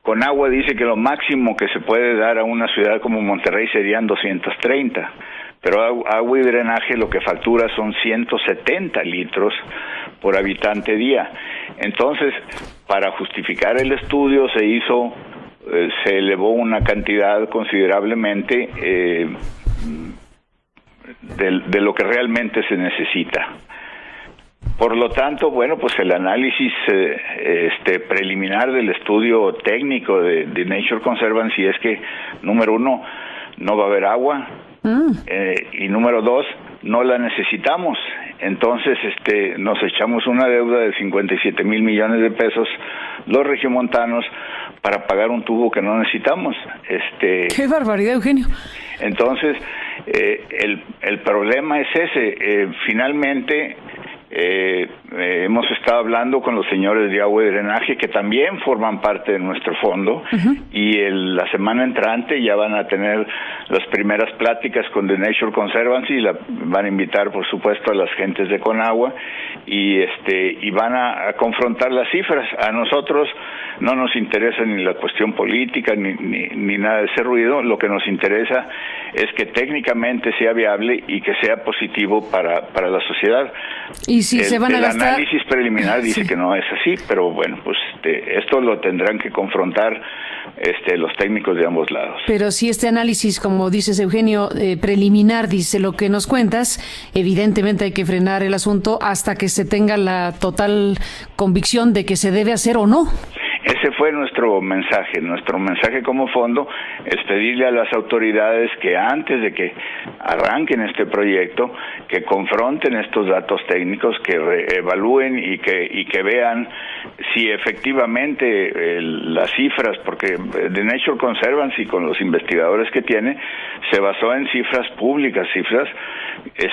Con agua dice que lo máximo que se puede dar a una ciudad como Monterrey serían 230, pero Agua y Drenaje lo que factura son 170 litros por habitante día. Entonces, para justificar el estudio se elevó una cantidad considerablemente de lo que realmente se necesita. Por lo tanto, bueno, pues el análisis preliminar del estudio técnico de Nature Conservancy es que, número uno, no va a haber agua, y número dos, no la necesitamos. Entonces, nos echamos una deuda de 57 mil millones de pesos los regiomontanos para pagar un tubo que no necesitamos. ¡Qué barbaridad, Eugenio! Entonces, el problema es ese. Finalmente, hemos estado hablando con los señores de agua y drenaje, que también forman parte de nuestro fondo, y la semana entrante ya van a tener las primeras pláticas con The Nature Conservancy, y van a invitar, por supuesto, a las gentes de Conagua, y van a confrontar las cifras. A nosotros no nos interesa ni la cuestión política ni nada de ese ruido. Lo que nos interesa es que técnicamente sea viable y que sea positivo para la sociedad. Y si se van a gastar... El análisis preliminar dice que no es así, pero bueno, pues esto lo tendrán que confrontar los técnicos de ambos lados. Pero si este análisis, como dices, Eugenio, preliminar dice lo que nos cuentas, evidentemente hay que frenar el asunto hasta que se tenga la total convicción de que se debe hacer o no. Ese fue nuestro mensaje. Nuestro mensaje como fondo es pedirle a las autoridades que antes de que arranquen este proyecto, que confronten estos datos técnicos, que evalúen y que vean si efectivamente las cifras, porque The Nature Conservancy, con los investigadores que tiene, se basó en cifras públicas, cifras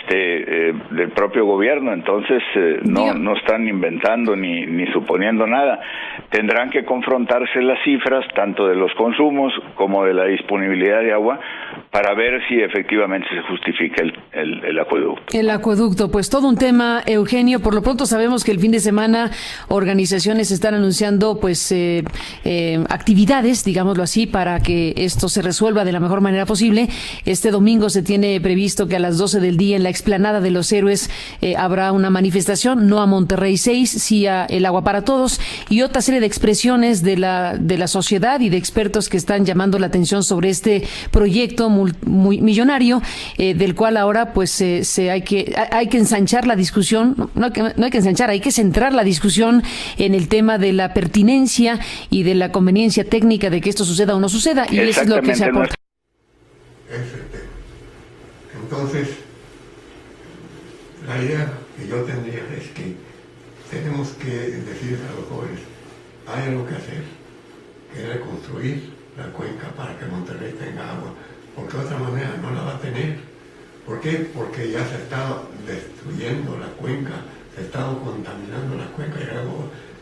del propio gobierno. Entonces no están inventando ni suponiendo nada. Tendrán que confrontarse las cifras tanto de los consumos como de la disponibilidad de agua para ver si efectivamente se justifica el acueducto. El acueducto, pues todo un tema, Eugenio. Por lo pronto sabemos que el fin de semana organizaciones están anunciando pues actividades, digámoslo así, para que esto se resuelva de la mejor manera posible. Este domingo se tiene previsto que a las 12 del día en la explanada de los Héroes habrá una manifestación, no a Monterrey 6, sí a El Agua para Todos, y otra serie de expresiones de la sociedad y de expertos que están llamando la atención sobre este proyecto muy millonario, del cual ahora pues hay que ensanchar la discusión, no hay que ensanchar, hay que centrar la discusión en el tema de la pertinencia y de la conveniencia técnica de que esto suceda o no suceda, y eso es lo que se aporta. Entonces, la idea que yo tendría es que tenemos que decirles a los jóvenes: hay algo que hacer, que es reconstruir la cuenca para que Monterrey tenga agua, porque de otra manera no la va a tener. ¿Por qué? Porque ya se ha estado destruyendo la cuenca, se ha estado contaminando la cuenca.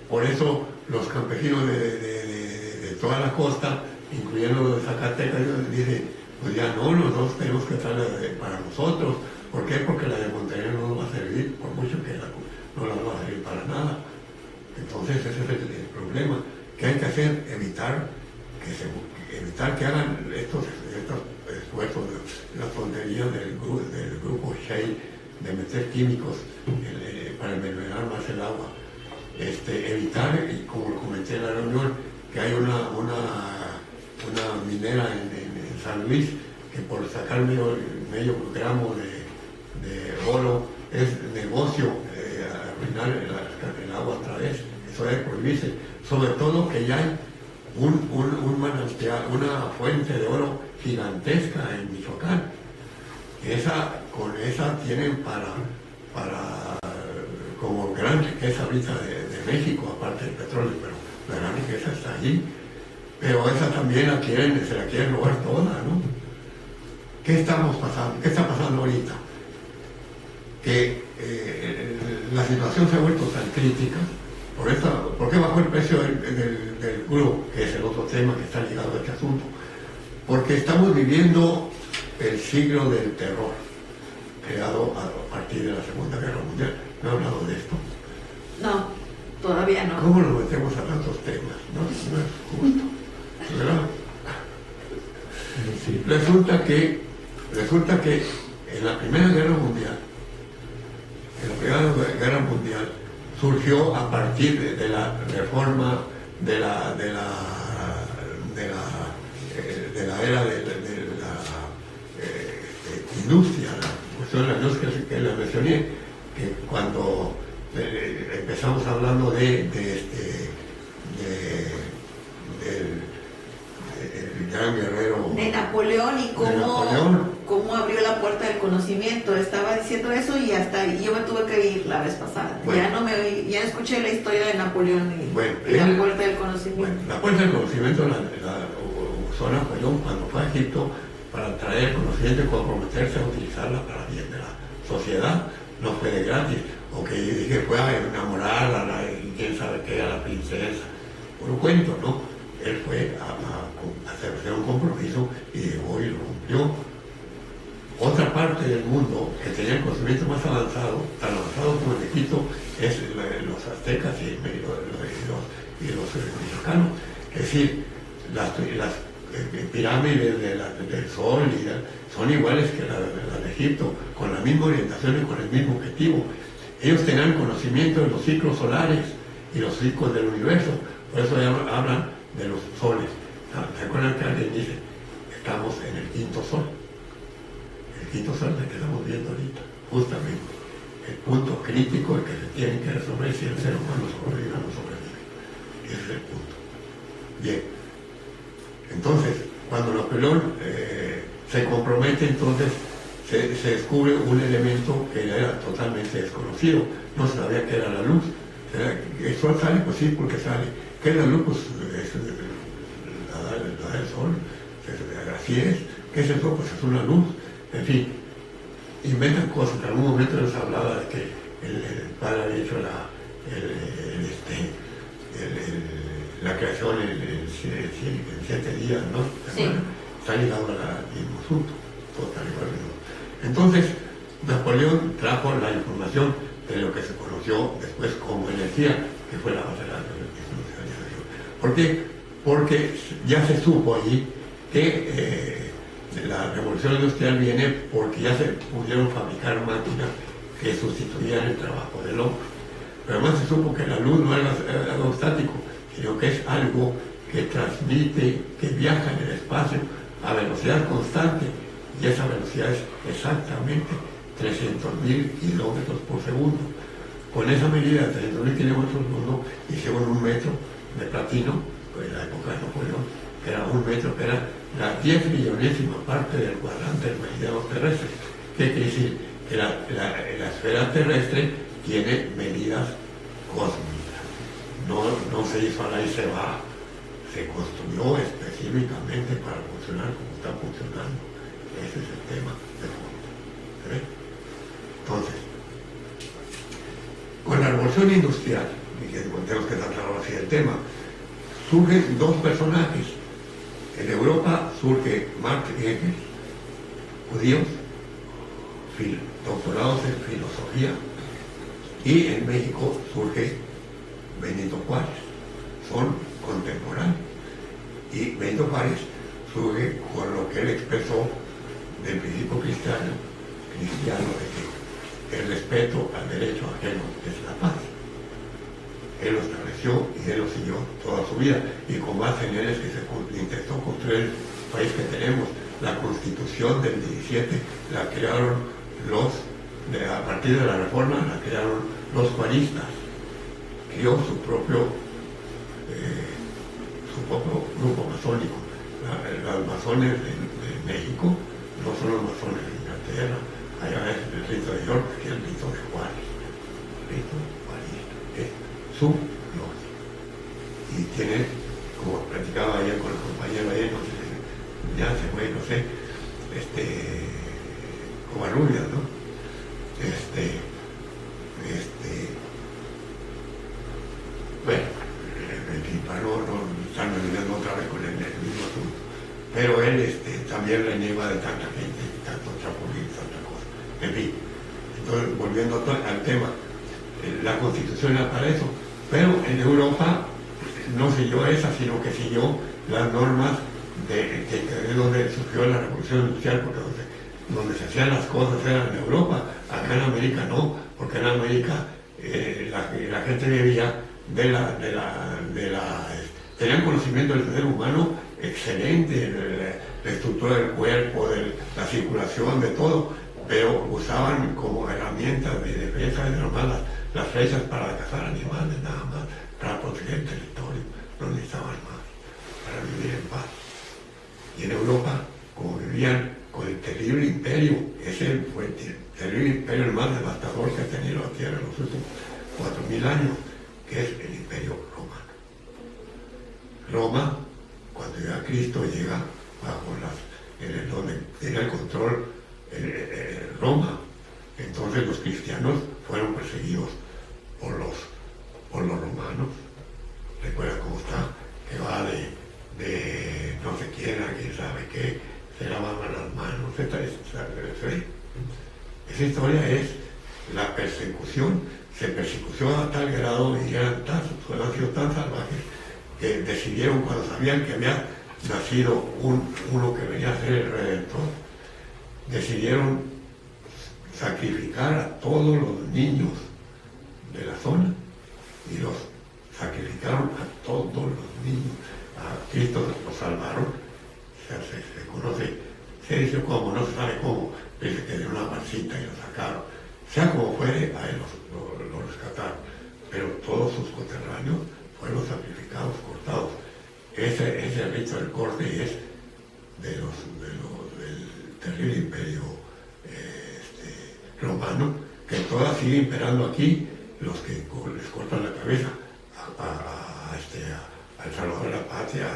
Por eso los campesinos de toda la costa, incluyendo los de Zacatecas, dicen: pues ya no, nosotros tenemos que estar para nosotros. ¿Por qué? Porque la de Monterrey no nos va a servir, por mucho que no nos va a servir para nada. Entonces ese es el problema. ¿Qué hay que hacer? Evitar que hagan estos esfuerzos, las tonterías del grupo Shell de meter químicos para envenenar más el agua. Evitar, y como lo comenté en la reunión, que hay una minera en San Luis que por sacar medio gramo de oro es negocio, arruinar el agua otra vez. Eso debe prohibirse, sobre todo que ya hay un manantial, una fuente de oro gigantesca en Michoacán. Con esa tienen para como gran riqueza ahorita de México, aparte del petróleo, pero la gran riqueza está allí. Pero esa también se la quieren robar toda, ¿no? ¿Qué está pasando ahorita? Que la situación se ha vuelto tan crítica. ¿Por qué bajó el precio del crudo? Que es el otro tema que está ligado a este asunto. Porque estamos viviendo el siglo del terror, creado a partir de la Segunda Guerra Mundial. ¿No he hablado de esto? No, todavía no. ¿Cómo nos metemos a tantos temas? No es justo, ¿verdad? Sí. Resulta que en la Primera Guerra Mundial, surgió a partir de la reforma de la era de la industria, la cuestión de la industria que la mencioné, que cuando empezamos hablando del gran guerrero de Napoleón y cómo abrió la puerta del conocimiento. Estaba diciendo eso y hasta ahí yo me tuve que ir la vez pasada. Bueno, ya escuché la historia de Napoleón y la puerta del conocimiento. Bueno, la puerta del conocimiento la usó Napoleón cuando fue a Egipto para traer conocimiento y comprometerse a utilizarla para bien de la sociedad. No fue de gratis, o que dije fue a enamorar a quién sabe qué, a la princesa. Por un cuento, ¿no? Él fue a hacer un compromiso y llegó y lo cumplió. Otra parte del mundo que tenía el conocimiento más avanzado, tan avanzado como el Egipto, es los aztecas y los mexicanos. Es decir, las pirámides del Sol son iguales que las de Egipto, con la misma orientación y con el mismo objetivo. Ellos tenían conocimiento de los ciclos solares y los ciclos del universo, por eso hablan de los soles. ¿Se acuerdan que alguien dice? Estamos en el quinto sol. El quinto sol que estamos viendo ahorita, justamente. El punto crítico que se tiene que resolver si el ser humano sobrevive o no sobrevive. Ese es el punto. Bien. Entonces, cuando Napoleón se compromete, entonces se descubre un elemento que era totalmente desconocido. No se sabía qué era la luz. ¿El sol sale? Pues sí, porque sale. ¿Qué es la luz? Pues es la del sol. Así es. ¿Qué es eso? Pues es una luz. En fin, inventan cosas. En algún momento les hablaba de que el padre había hecho la creación en 7 días, ¿no? Sí. Está ligado al mismo asunto, total igual. Entonces, Napoleón trajo la información de lo que se conoció después como energía, que fue la base de la industrialización. ¿Por qué? Porque ya se supo allí que la revolución industrial viene porque ya se pudieron fabricar máquinas que sustituían el trabajo del hombre. Pero además se supo que la luz no es algo estático, sino que es algo que transmite, que viaja en el espacio a velocidad constante, y esa velocidad es exactamente 300.000 kilómetros por segundo. Con esa medida de 300.000 kilómetros por segundo hicieron un metro de platino, en la época de Napoleón, que era un metro, que era la 10 millonésima parte del cuadrante del meridiano terrestre. ¿Qué quiere decir? Que la esfera terrestre tiene medidas cósmicas. No se hizo a la y se va, se construyó específicamente para funcionar como está funcionando. Ese es el tema de fondo. ¿Se ve? Entonces, con la revolución industrial, y que tenemos que tratar ahora así el tema, surgen dos personajes. En Europa surge Marx y Engels, judíos, doctorados en filosofía, y en México surge Benito Juárez, son contemporáneos. Y Benito Juárez surge con lo que él expresó del principio cristiano de que el respeto al derecho ajeno es la paz. Él lo estableció y él lo siguió toda su vida, y con base en él es que se intentó construir el país que tenemos. La Constitución del 17 la crearon a partir de la reforma, la crearon los juaristas. Creó su propio grupo masónico. Los masones de México no son los masones de Inglaterra, allá es el rito de York, que es el rito de Juárez. El rito juarista es su logia. Y tiene, como platicaba ayer con el compañero ayer, no sé, ya se fue, no sé, Covarrubias, ¿no? Bueno, en fin, para no estar olvidando otra vez con el mismo asunto. Pero él también reniega de tanta gente, tanto trapulín, tanta cosa. En fin, entonces volviendo al tema, la Constitución era para eso, pero en Europa no siguió esa, sino que siguió las normas de donde surgió la Revolución Industrial, porque donde se hacían las cosas era en Europa. Acá en América no, porque en América la gente vivía tenían conocimiento del ser humano excelente, la estructura del cuerpo, de la circulación, de todo, pero usaban como herramientas de defensa de las flechas para cazar animales, nada más, para proteger el territorio, no necesitaban más, para vivir en paz. Y en Europa, como vivían con el terrible imperio, ese fue el terrible imperio el más devastador que ha tenido la Tierra en los últimos 4.000 años, que es el imperio romano. Roma, cuando llega Cristo, llega bajo donde tiene el control Roma. Entonces los cristianos fueron perseguidos por los romanos. Recuerda cómo está, que va de no sé quién a quién sabe qué, se lavaban las manos, esa historia es la persecución. Se persecutó a tal grado y han sido tan salvajes que decidieron, cuando sabían que había nacido uno que venía a ser el Redentor, decidieron sacrificar a todos los niños de la zona y los sacrificaron a todos los niños. A Cristo los salvaron, se conoce, se dice cómo, no se sabe cómo, dice que de una barcita y lo sacaron. Sea como fuere, a él lo rescataron, pero todos sus coterráneos fueron sacrificados, cortados. Ese rito del corte es del terrible imperio romano, que todavía sigue imperando aquí, los que les cortan la cabeza al Salvador de la Patria,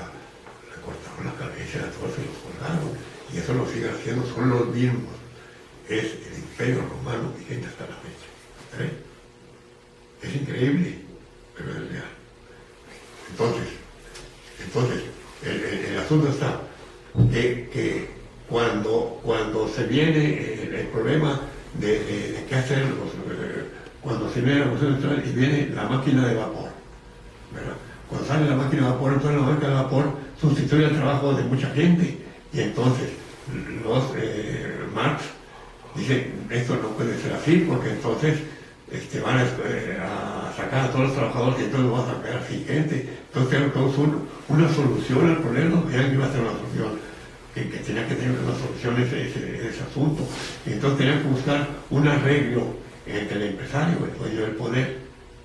le cortaron la cabeza, a todos se los colgaron, y eso lo sigue haciendo, son los mismos. Es el imperio romano vigente hasta la fecha. Es increíble, pero es real. Entonces el asunto está que cuando se viene el problema de qué hacer, cuando se viene la Revolución Industrial y viene la máquina de vapor, ¿verdad? Cuando sale la máquina de vapor, entonces la máquina de vapor sustituye el trabajo de mucha gente, y entonces Marx dice, esto no puede ser así, porque entonces van a sacar a todos los trabajadores y entonces van a sacar así gente. Entonces tenemos una solución al problema, vean que iba a ser una solución, que tenía que tener una solución ese asunto. Y entonces tenían que buscar un arreglo entre el empresario, el dueño del poder,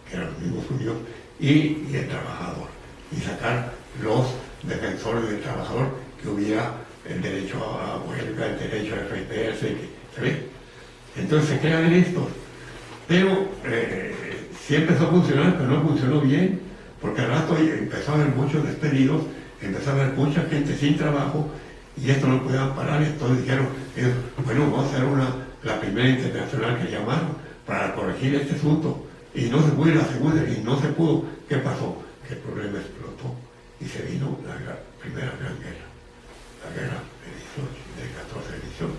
que eran los mismos judíos, y el trabajador, y sacar los defensores del trabajador, que hubiera el derecho a huelga, el derecho a defenderse, ¿se ve? Entonces se crean estos, pero sí empezó a funcionar, pero no funcionó bien, porque al rato empezó a haber muchos despedidos, empezó a haber mucha gente sin trabajo, y esto no podían parar. Entonces dijeron, bueno, vamos a hacer la primera internacional que llamaron para corregir este asunto, y no se pudo ir la segunda, y no se pudo. ¿Qué pasó? Que el problema explotó, y se vino la primera gran guerra, la guerra del 14 al 18.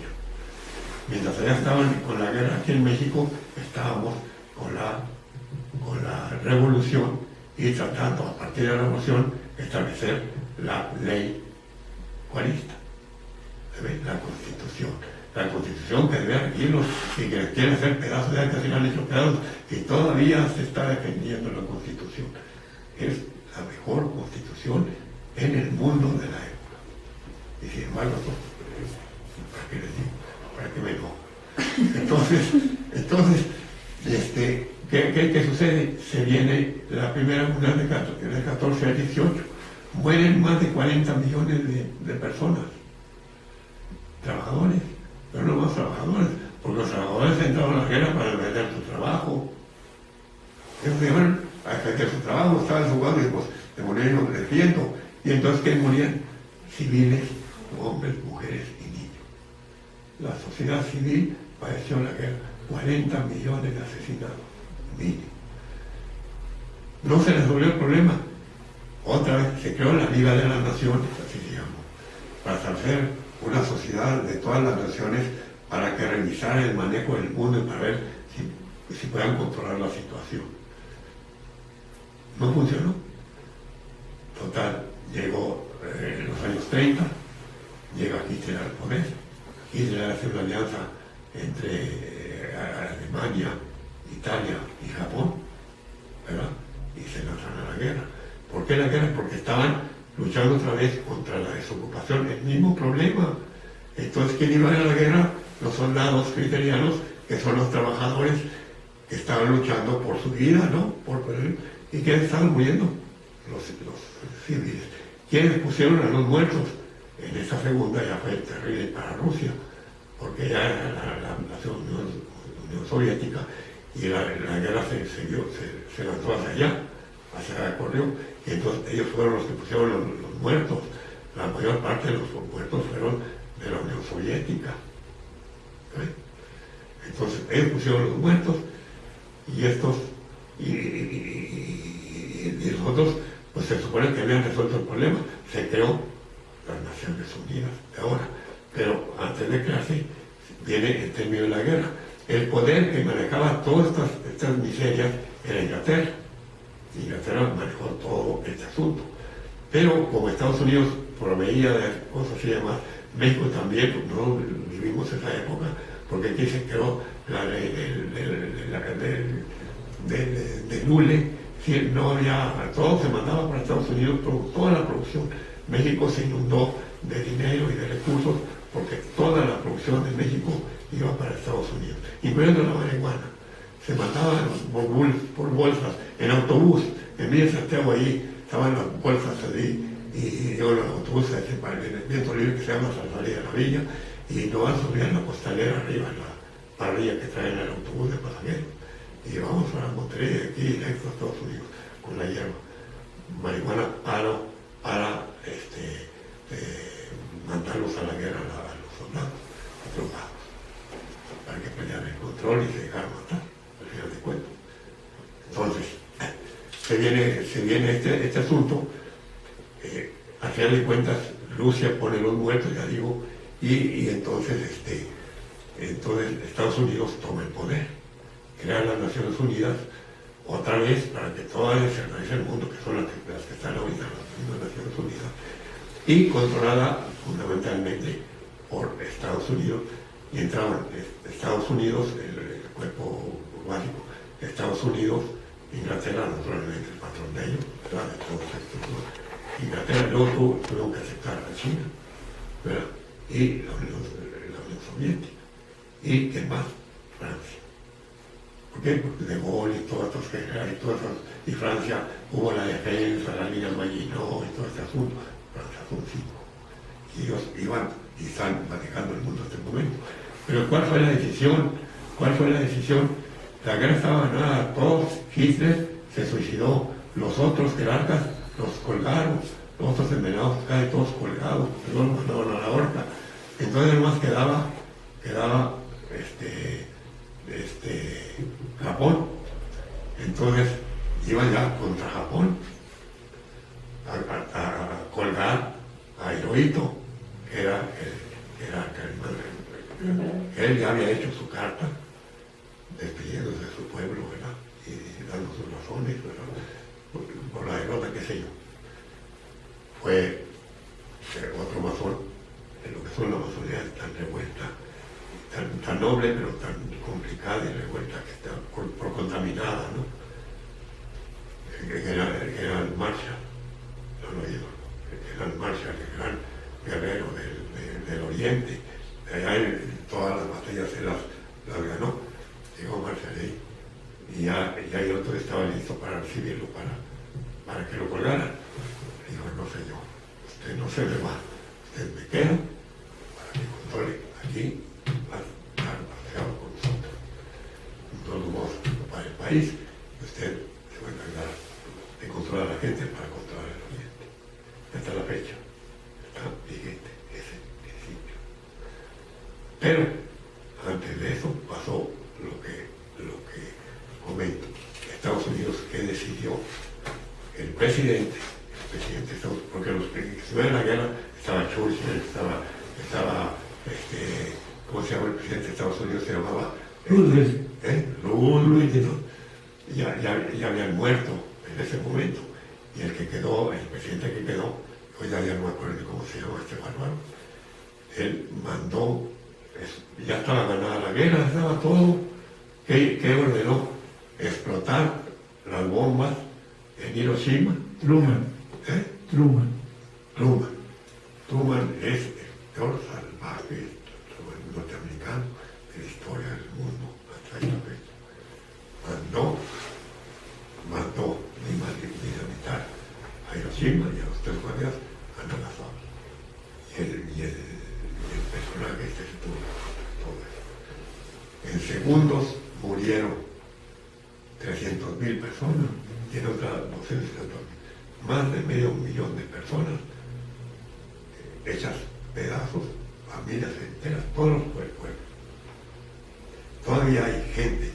Mientras allá estaban con la guerra aquí en México, estábamos con la revolución y tratando a partir de la revolución establecer la ley juanista, la constitución que debe regirlos y que quieren hacer pedazos, ya casi la han hecho pedazos y todavía se está defendiendo la constitución. Es la mejor constitución en el mundo de la época. Y sin embargo, ¿para qué les digo? ¿Para qué me enojo? Entonces, ¿qué sucede? Se viene la primera mundial del 14 al 18. Mueren más de 40 millones de personas, trabajadores, pero no más trabajadores, porque los trabajadores entraron a la guerra para defender su trabajo. Ellos llegaron a defender su trabajo, estaban jugando y pues se morían defiendo. Y entonces, ¿qué morían? Civiles, hombres, mujeres y niños. La sociedad civil padeció la guerra, 40 millones de asesinados, niños. No se resolvió el problema. Otra vez se creó la Liga de las Naciones, así se llamó, para hacer una sociedad de todas las naciones para que revisara el manejo del mundo y para ver si podían controlar la situación. No funcionó. Total, llegó en los años 30, llega Hitler al poder. Hitler hace una alianza entre Alemania, Italia y Japón, ¿verdad? Y se lanzan a la guerra. ¿Por qué la guerra? Porque estaban luchando otra vez contra la desocupación, el mismo problema. Entonces, ¿quién iba a ir a la guerra? los soldados criterianos, que son los trabajadores que estaban luchando por su vida, ¿no? ¿Y quiénes estaban muriendo? Los civiles. ¿Quiénes pusieron a los muertos? En esta segunda ya fue terrible para Rusia, porque ya era la Unión Soviética, y la guerra se lanzó hacia allá, corrió, y entonces ellos fueron los que pusieron los muertos. La mayor parte de los muertos fueron de la Unión Soviética. ¿Sí? Entonces ellos pusieron los muertos, y estos, y los otros, pues se supone que habían resuelto el problema. Se creó las Naciones Unidas de ahora, pero antes de crearse viene el término de la guerra. El poder que manejaba todas estas miserias era Inglaterra. Inglaterra manejó todo este asunto. Pero como Estados Unidos proveía de cosas y demás, México también, pues, no vivimos esa época, porque aquí se creó la ley de Lule, si no había, todo se mandaba para Estados Unidos, toda la producción. México se inundó de dinero y de recursos, porque toda la producción de México iba para Estados Unidos, incluyendo la marihuana. Se mandaba por bolsas, en autobús, en Villa Santiago, ahí estaban las bolsas allí, y yo en los autobuses para el viento libre que se llama Salvaría de la Villa, y nomás subían la costalera arriba, en la parrilla que traen el autobús de pasajeros, y vamos a Monterrey, aquí directo a Estados Unidos, con la hierba. Marihuana para mandarlos a la guerra a los soldados, drogados, para que pelearan el control y se dejaran matar, al final de cuentas. Entonces, se viene este asunto, al final de cuentas, Rusia pone los muertos, ya digo, y entonces Estados Unidos toma el poder, crea las Naciones Unidas, otra vez, para que todas se organice el mundo, que son las que están ahorita en las mismas Naciones Unidas, y controlada fundamentalmente por Estados Unidos, y entraban Estados Unidos, el cuerpo básico, Estados Unidos, Inglaterra, naturalmente el patrón de ellos, ¿verdad? De todos estos, ¿no? Inglaterra, luego tuvieron que aceptar a China, ¿verdad? Y la Unión Soviética, y ¿qué más? Francia. ¿Por qué? Porque De Gaulle y todas estas guerras y Francia hubo la defensa, la línea Maginot y todo este asunto. Francia son 5. Y ellos iban y están manejando el mundo hasta el momento. Pero ¿cuál fue la decisión? La guerra estaba ganada, todos, Hitler se suicidó, los otros jerarcas los colgaron, los otros envenenados, casi todos colgados, porque no los mandaron a la horca. Entonces nomás quedaba Japón. Entonces iban ya contra Japón a colgar a Hirohito, que era él ya había hecho su carta despidiéndose de su pueblo, ¿verdad? Y dando sus razones, ¿verdad? Por la derrota, qué sé yo. Fue otro masón, en lo que son las masonerías tan revuelta, tan noble, pero tan complicada y revuelta, que está por contaminada, ¿no? Que era el Marshall, no lo he oído, era el Marshall, el gran guerrero del Oriente, allá en todas las batallas se las ganó, llegó Marshall ahí, y ya el otro estaba listo para recibirlo, para que lo colgaran. Dijo, no señor, usted no se me va, usted me queda para que controle aquí, va a estar paseado con nosotros. De todos modos, para el país, usted se va a encargar de controlar a la gente para controlar el Oriente. Hasta la fecha está vigente ese principio. Pero antes de eso pasó lo que comento. Estados Unidos, que decidió el presidente porque los que estuvieron en la guerra estaba Churchill, estaba ¿cómo se llama el presidente de Estados Unidos? Se llamaba Roosevelt, ¿no? Ya habían muerto en ese momento, y el presidente que quedó, hoy ya no me acuerdo cómo se llama este bárbaro, él mandó, ya estaba ganada la guerra, estaba todo, que ordenó explotar las bombas en Hiroshima. Truman es el peor salvaje norteamericano. En segundos murieron 300.000 personas y en otras 200.000. Más de medio millón de personas hechas pedazos, familias enteras, todos por el pueblo. Todavía hay gente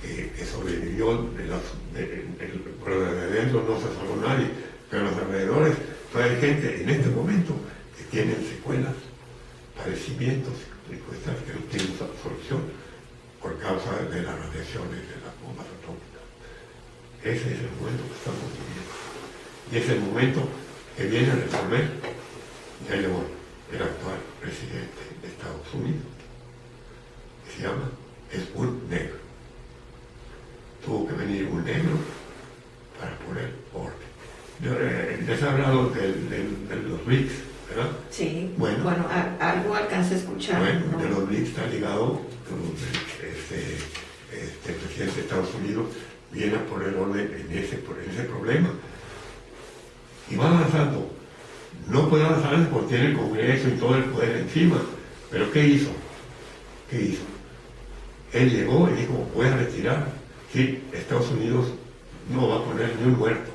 que sobrevivió, por de dentro no se salvó nadie, pero en los alrededores todavía hay gente en este momento que tienen secuelas, padecimientos y cosas que no tienen solución por causa de las radiaciones de las bombas atómicas. Ese es el momento que estamos viviendo. Y es el momento que viene a resolver, ya llegó el actual presidente de Estados Unidos, que se llama, es un negro. Tuvo que venir un negro para poner orden. Les he hablado de los BRICS, ¿verdad? Sí, bueno, algo alcancé a escuchar. Bueno, ¿no? de los BRICS está ligado, el presidente de Estados Unidos viene a poner orden en ese problema. Y va avanzando. No puede avanzar porque tiene el Congreso y todo el poder encima. Pero ¿qué hizo? ¿Qué hizo? Él llegó y dijo, voy a retirar. Sí, Estados Unidos no va a poner ni un muerto.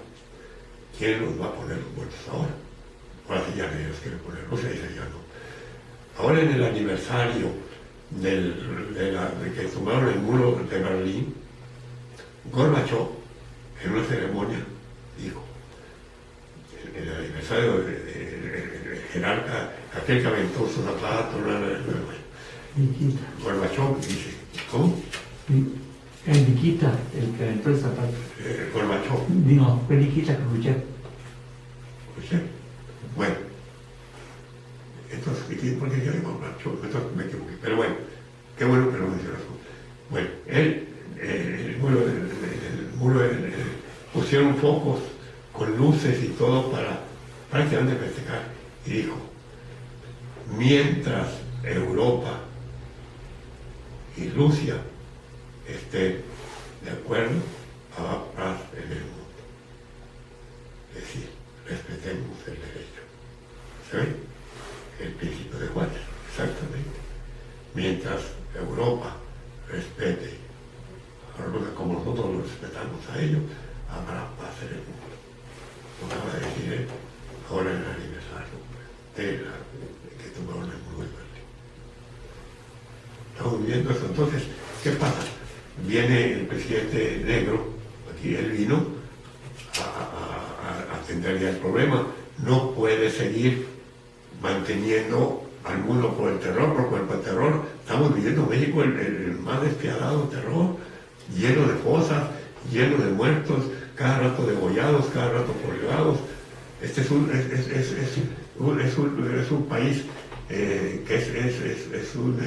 ¿Quién los va a poner los muertos ahora? Ahora sí ya ellos quieren poner, Rusia dice ya no. Ahora en el aniversario de que tumbaron el muro de Berlín, Gorbachev, en una ceremonia, dijo, en el aniversario del jerarca, aquel que aventó su zapato, Gorbachev dice, ¿cómo? El Nikita, el que aventó el zapato. Gorbachev. No, fue Nikita Khrushchev. ¿Khrushchev? Bueno, entonces, ¿por qué quiere Gorbachev? Entonces me equivoqué. Pero bueno, qué bueno que lo mencionas. Bueno, el muro pusieron focos con luces y todo para prácticamente festejar. Y dijo, mientras Europa y Rusia estén de acuerdo, habrá paz en el mundo. Es decir, respetemos el derecho. ¿Saben? El principio de Juárez, exactamente. Mientras Europa respete a Rusia como nosotros lo respetamos a ellos, habrá paz en el mundo. Lo acaba de decir él ahora en el aniversario de que tumbaron el muro de Berlín. Estamos viviendo eso. Entonces, ¿qué pasa? Viene el presidente negro, aquí él vino a atender ya el problema. No puede seguir manteniendo al mundo por el terror, porque por el terror estamos viviendo en México el más despiadado terror, lleno de fosas, lleno de muertos, cada rato degollados, cada rato colgados. Este es un país que es un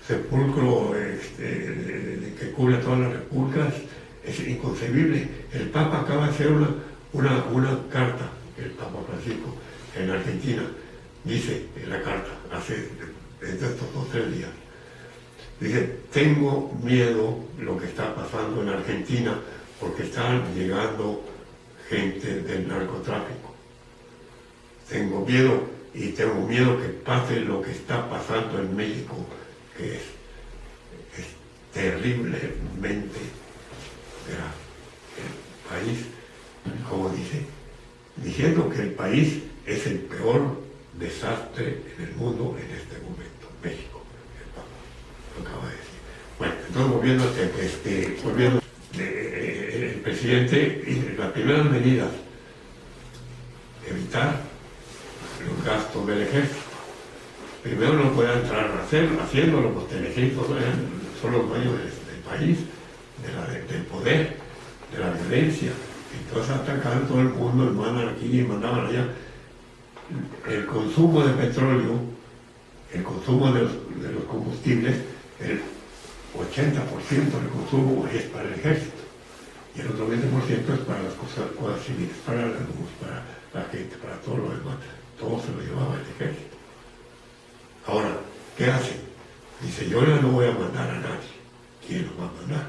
sepulcro que cubre todas las repúblicas. Es inconcebible. El Papa acaba de hacer una carta, el Papa Francisco, en Argentina. Dice en la carta, hace estos 2 o 3 días, dice, tengo miedo lo que está pasando en Argentina porque están llegando gente del narcotráfico. Tengo miedo y tengo miedo que pase lo que está pasando en México, que es terriblemente grave. El país, como dice, diciendo que el país es el peor desastre en el mundo en este momento, México, el Papa lo acaba de decir. Bueno, entonces volviendo el presidente, y las primeras medidas, evitar los gastos del ejército. Primero no puede entrar haciéndolo, porque el ejército son los dueños del país, del poder, de la violencia. Entonces atacaban todo el mundo, mandaban aquí y mandaban allá. El consumo de petróleo, el consumo de los combustibles, el 80% del consumo es para el ejército y el otro 20% es para las cosas civiles, para la luz, para la gente, para todo lo demás. Todo se lo llevaba el ejército. Ahora, ¿qué hace? Dice, yo ya no voy a mandar a nadie. ¿Quién los va a mandar?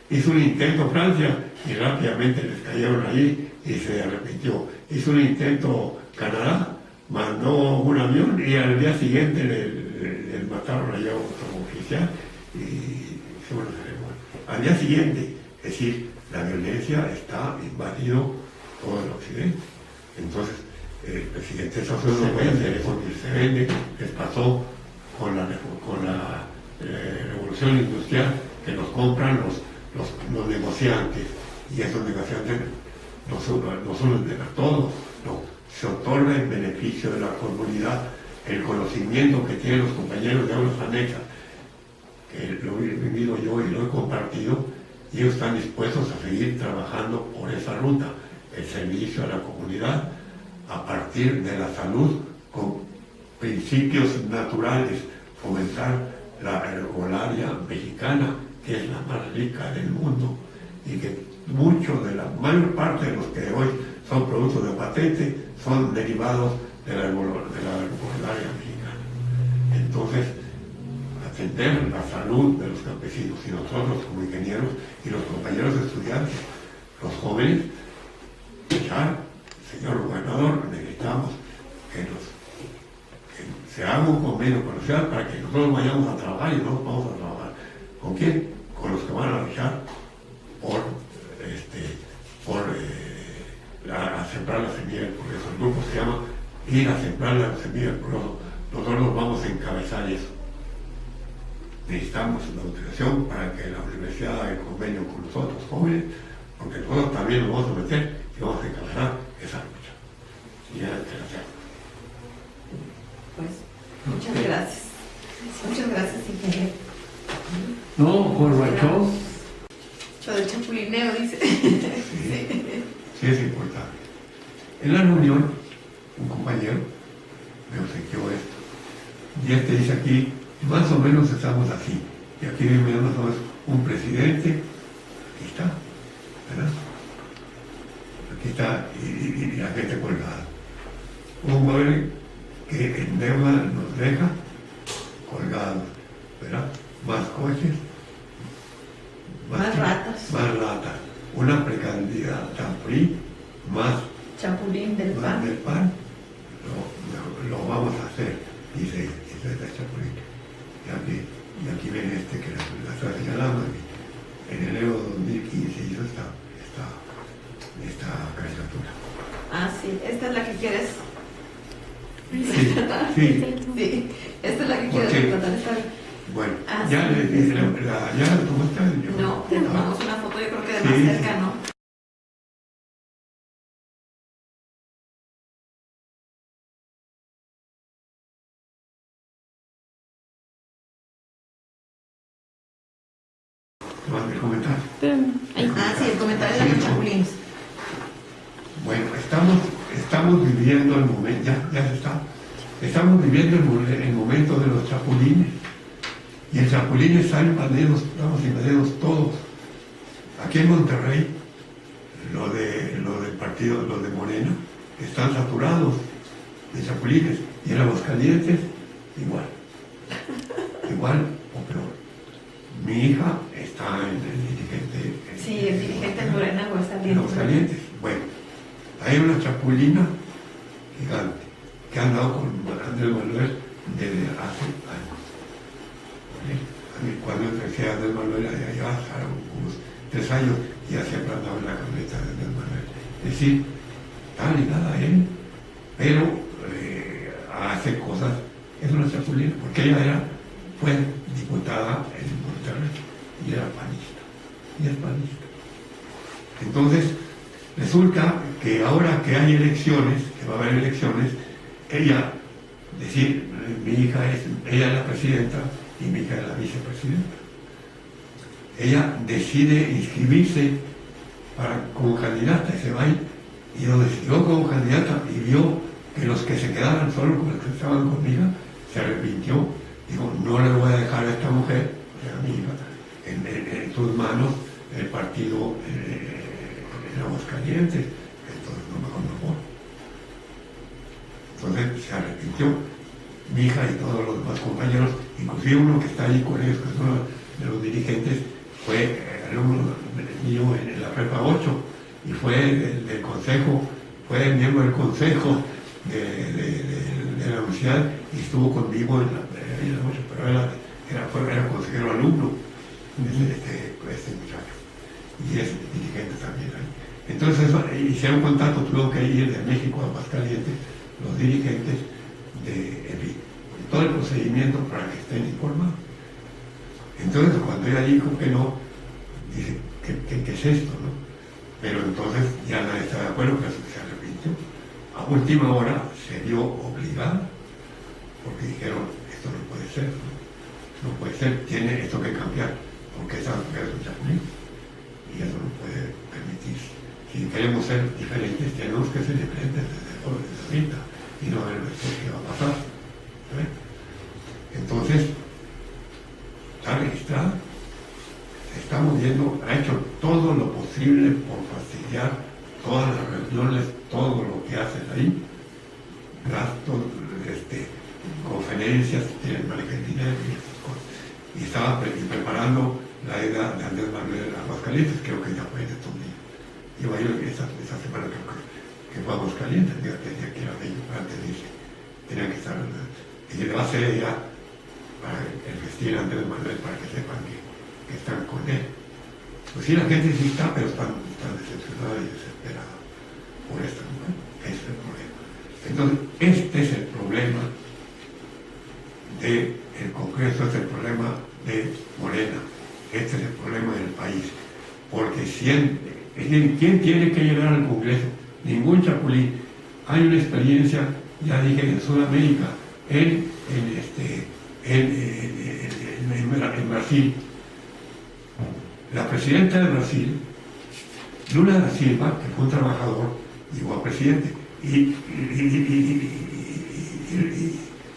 Hizo un intento Francia y rápidamente les cayeron ahí y se arrepintió. Hizo un intento Canadá, mandó un avión y al día siguiente le mataron allá a otro oficial y al día siguiente. Es decir, la violencia está invadido todo el occidente. Entonces, el presidente de Estados Unidos no puede hacer eso, que se vende, les pasó con la revolución industrial, que nos compran los negociantes, y esos negociantes no son de todos, no, se otorga el beneficio de la comunidad, el conocimiento que tienen los compañeros de aulas anexas, que lo he vivido yo y lo he compartido, y ellos están dispuestos a seguir trabajando por esa ruta, el servicio a la comunidad, a partir de la salud, con principios naturales, fomentar la herbolaria mexicana, que es la más rica del mundo, y que la mayor parte de los que hoy son productos de patente son derivados de la herbolaria mexicana. Entonces, atender la salud de los campesinos, y nosotros como ingenieros y los compañeros estudiantes, los jóvenes, ya, señor gobernador, necesitamos que se haga un convenio con la ciudad para que nosotros vayamos a trabajar y no vamos a trabajar. ¿Con quién? Con los que van a luchar a sembrar la semilla del progreso. El grupo se llama Ir a sembrar la semilla del progreso. Nosotros nos vamos a encabezar eso. Necesitamos la autorización para que la universidad haga el convenio con nosotros jóvenes, porque nosotros también nos vamos a meter y vamos a encabezar esa lucha. Y ya te la hacemos. Pues, muchas gracias. Muchas gracias, ingeniero. No, Gorbachev. Lo del chapulineo, dice. Sí, es importante. En la reunión, un compañero me obsequió esto. Y dice aquí, más o menos estamos así. Y aquí vemos más o menos un presidente, aquí está, ¿verdad? Aquí está, y la gente colgada. Un joven que en deuda nos deja colgados, ¿verdad? Más coches, Más ratas. Más ratas. Una precandidata PRI, más Chapulín del más pan. del PAN, lo vamos a hacer, dice esta Chapulín. Y aquí viene que la está señalando, en enero de 2015 hizo esta caricatura. Ah, sí, esta es la que quieres. Sí, sí. Sí, esta es la que quieres ¿Por qué? retratar. Bueno, Ah, ya sí. le dije, ya ¿cómo está? No, te tomamos una foto, yo creo que de Sí, más sí. cerca, ¿no? Más de comentario. Ah, sí, el comentario de los chapulines. Bueno, estamos viviendo el momento, ya se está. Estamos viviendo el momento de los chapulines. Y el chapulín está invadidos, estamos invadidos todos. Aquí en Monterrey, lo del partido, los de Morena, están saturados de chapulines. Y en Aguascalientes, igual. Igual o peor. Mi hija está en el dirigente. Sí, el dirigente de Morena, En Aguascalientes. Aguascalientes. Bueno, hay una chapulina gigante que ha andado con Andrés Manuel desde hace años. A mí, cuando empecé a Andrés Manuel, allá hace unos 3 años, ya siempre andaba en la camioneta de Andrés Manuel. Es decir, está ligada a él, pero hace cosas. Es una chapulina, porque ella fue diputada en Monterrey y era panista. Y es panista. Entonces, resulta que ahora que hay elecciones, que va a haber elecciones, ella, decir, ella es la presidenta y mi hija es la vicepresidenta. Ella decide inscribirse como candidata y se va y lo decidió como candidata y vio que los que se quedaban solo con los que estaban conmigo, se arrepintió. Digo, no le voy a dejar a esta mujer, a mi hija, en tus manos el partido en Aguascalientes. Entonces, no, mejor no voy. Entonces se arrepintió mi hija y todos los demás compañeros, inclusive uno que está ahí con ellos, que es uno de los dirigentes, fue alumno mío en la prepa 8 y fue del consejo, fue miembro del consejo de la universidad y estuvo conmigo en la 8, pero era consejero alumno. este muchacho. Y es dirigente también ahí. Entonces hicieron contacto, tuvieron que ir de México a Aguascalientes los dirigentes de todo el procedimiento para que estén informados. Entonces cuando ella dijo que no, dice, ¿qué es esto? ¿No? Pero entonces ya nadie está de acuerdo, que se arrepintió. A última hora se vio obligada, porque dijeron, esto no puede ser, no puede ser, tiene esto que cambiar, porque esa mujer es un chapulín, y eso no puede permitirse. Si queremos ser diferentes, tenemos que ser diferentes desde ahorita, y no ver qué va a pasar. ¿Ves? Entonces, está registrada, se está moviendo, ha hecho todo lo posible por fastidiar todas las reuniones, todo lo que hacen ahí, gastos, conferencias, tienen manejar dinero y esas cosas. Y estaba preparando la idea de Andrés Manuel Aguascalientes, creo que ya fue en estos días. Yo esa semana creo que fue a Aguascalientes, el día que era de ellos, antes dice, tenían que estar, y le va a hacer ella para el vestir a Andrés Manuel para que sepan que están con él. Pues sí, la gente sí está, pero están decepcionada y desesperada por esto, ¿no? Ese es el problema. Entonces, este es el problema del Congreso, este es el problema de Morena, este es el problema del país. Porque ¿quién tiene que llegar al Congreso? Ningún chapulín. Hay una experiencia, ya dije, en Sudamérica, en Brasil. La presidenta de Brasil, Lula da Silva, que fue un trabajador, llegó a presidente, y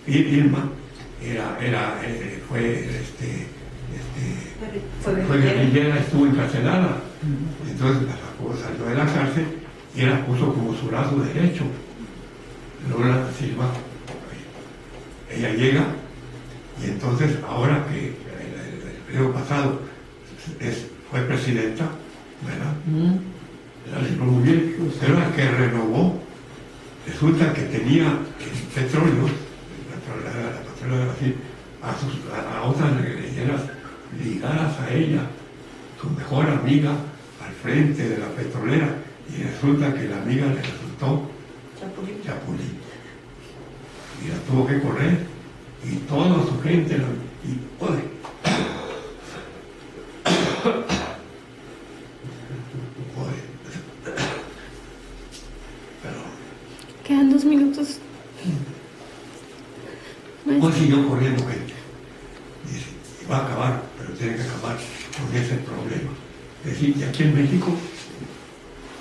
Dilma fue guerrillera, estuvo encarcelada. Entonces la sacó, salió de la cárcel y la puso como su brazo derecho. Lula da Silva, ella llega, y entonces ahora que el periodo pasado fue presidenta, ¿verdad? La libró muy bien, pero la que renovó, resulta que tenía petróleo, la petróleo de Brasil, a otras guerrilleras ligadas a ella, su mejor amiga al frente de la petrolera, y resulta que la amiga le resultó chapulín. Y la tuvo que correr, y toda su gente, Quedan 2 minutos. Pues siguió corriendo gente. Dice, va a acabar, pero tiene que acabar con ese problema. Es decir, y aquí en México,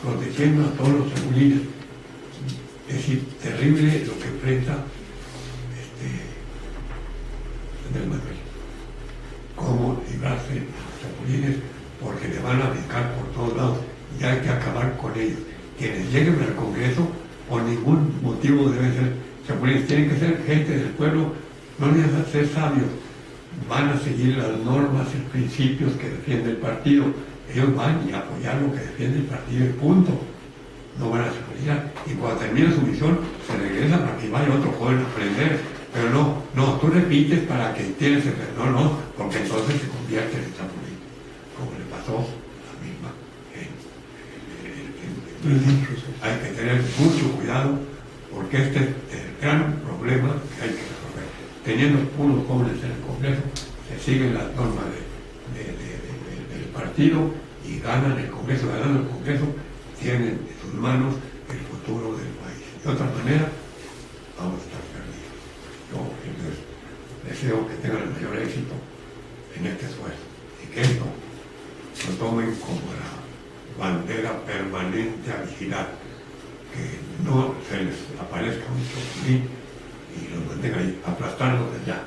protegiendo a todos los chapulines. Es decir, terrible lo que enfrenta Andrés Manuel. Cómo librarse de los chapulines, porque le van a brincar por todos lados y hay que acabar con ellos. Quienes lleguen al Congreso, por ningún motivo deben ser chapulines, tienen que ser gente del pueblo, no necesitan ser sabios, van a seguir las normas y principios que defiende el partido. Ellos van y apoyar lo que defiende el partido y punto. No van a seguridad. Y cuando termine su misión, se regresa para que vaya otro joven a aprender. Pero no, tú repites para que tienes el... No, porque entonces se convierte en chapulín, como le pasó a la misma. Hay que tener mucho cuidado, porque este es el gran problema que hay que resolver. Teniendo puros jóvenes en el Congreso, se siguen las normas del partido y ganan el Congreso. Ganando el Congreso, tienen en sus manos el futuro del país. De otra manera, vamos a estar perdidos. Yo entonces deseo que tengan el mayor éxito en este esfuerzo y que esto lo tomen como la bandera permanente a vigilar, que no se les aparezca un chapulín y los mantengan ahí, aplastarlos de ya.